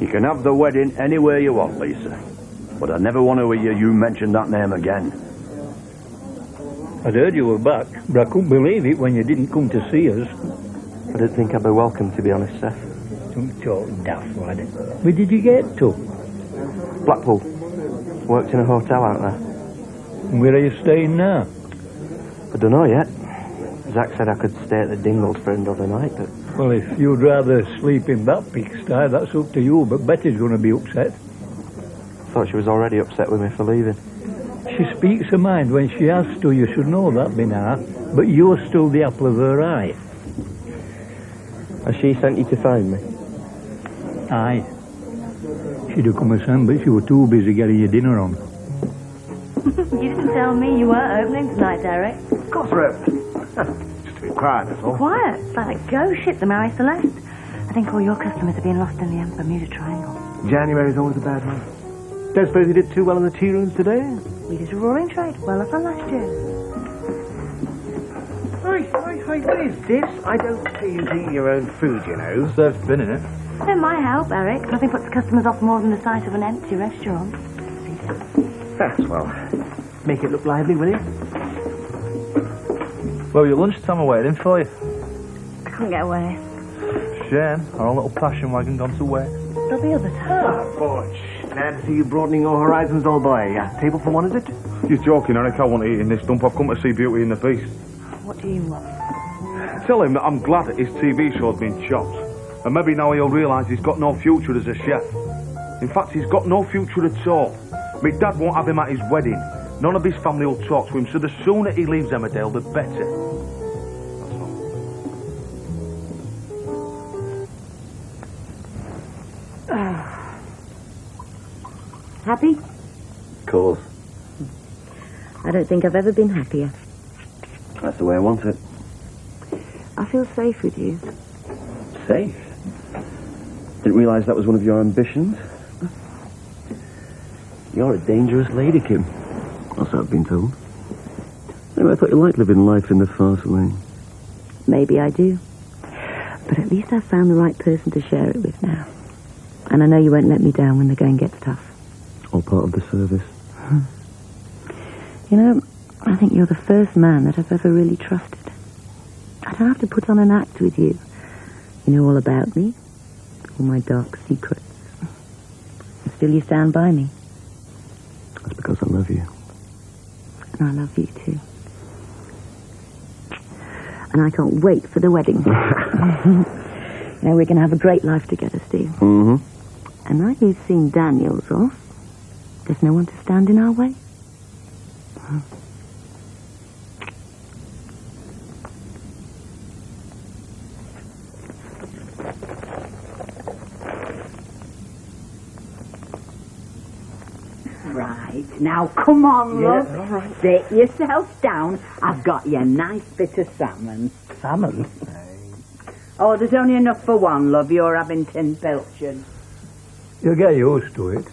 You can have the wedding anywhere you want, Lisa. But I never want to hear you mention that name again. I'd heard you were back, but I couldn't believe it when you didn't come to see us. I didn't think I'd be welcome, to be honest, Seth. Don't talk daft, lad. Where did you get to? Blackpool. Worked in a hotel out there. And where are you staying now? I don't know yet. Zach said I could stay at the Dingles for another night, but... Well, if you'd rather sleep in that pigsty, that's up to you, but Betty's going to be upset. Thought she was already upset with me for leaving. She speaks her mind when she has to, you should know that, Binar. But you're still the apple of her eye. Has she sent you to find me? Aye. She'd have come a son, but she was too busy getting your dinner on. You didn't tell me you weren't opening tonight, Derek. Of course we're open. Just to be quiet, that's all. Quiet? It's like a ghost ship, the Mary Celeste. I think all your customers are being lost in the Bermuda Triangle. January's always a bad month. Don't suppose you did too well in the tea rooms today? We did a roaring trade, well up on last year. Hi, what is this? I don't see you eating your own food, you know. Serves bin in it. It might help, Eric. Nothing puts customers off more than the sight of an empty restaurant. That's well. Make it look lively, will you? Well, your lunchtime are waiting for you. I couldn't get away. Shame, our own little passion wagon gone to waste. There'll be other times. Forge. Glad to see you broadening your horizons, old boy. Table for one, is it? You're joking, Eric. I want to eat in this dump. I've come to see Beauty and the Beast. What do you want? Tell him that I'm glad that his TV show's been chopped. And maybe now he'll realise he's got no future as a chef. In fact, he's got no future at all. My dad won't have him at his wedding. None of his family will talk to him, so the sooner he leaves Emmerdale, the better. Happy? Of course. I don't think I've ever been happier. That's the way I want it. I feel safe with you. Safe? Didn't realise that was one of your ambitions. You're a dangerous lady, Kim. That's what I've been told. Anyway, I thought you liked living life in the fast lane. Maybe I do. But at least I've found the right person to share it with now. And I know you won't let me down when the going gets tough. All part of the service. You know, I think you're the first man that I've ever really trusted. I don't have to put on an act with you. You know all about me, all my dark secrets. And still you stand by me. That's because I love you. And I love you too. And I can't wait for the wedding. You know, we're going to have a great life together, Steve. Mm-hmm. And now you've seen Daniels off, there's no one to stand in our way. Right, now come on, love. Yeah, all right. Sit yourself down. I've got you a nice bit of salmon. Salmon? Oh, there's only enough for one, love. You're having tin pilchard. You'll get used to it.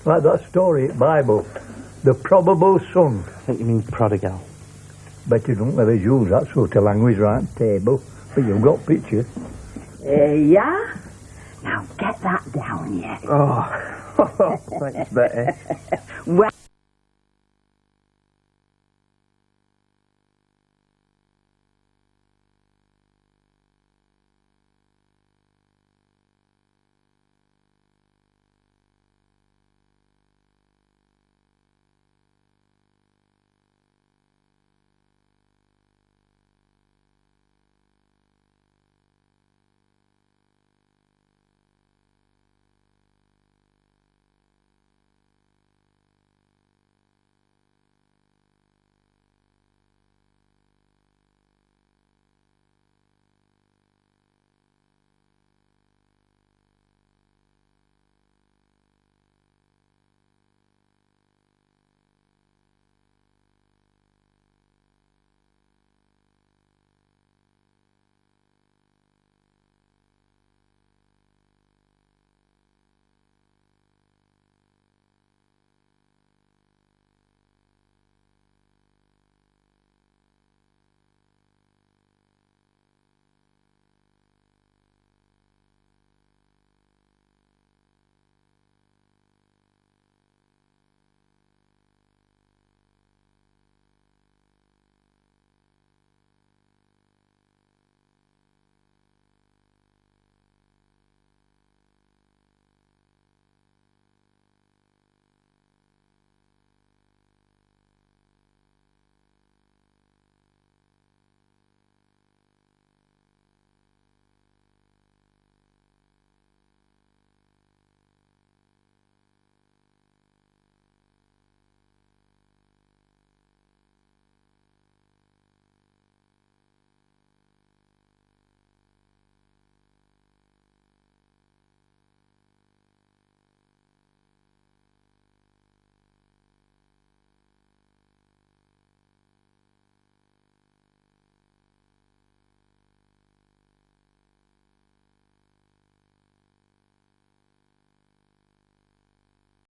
Like that story in Bible. The probable son. I think you mean prodigal. Bet you don't let us use that sort of language right at the table. But you've got pictures. Yeah? Now get that down, yeah. Oh, thanks, Betty. Well,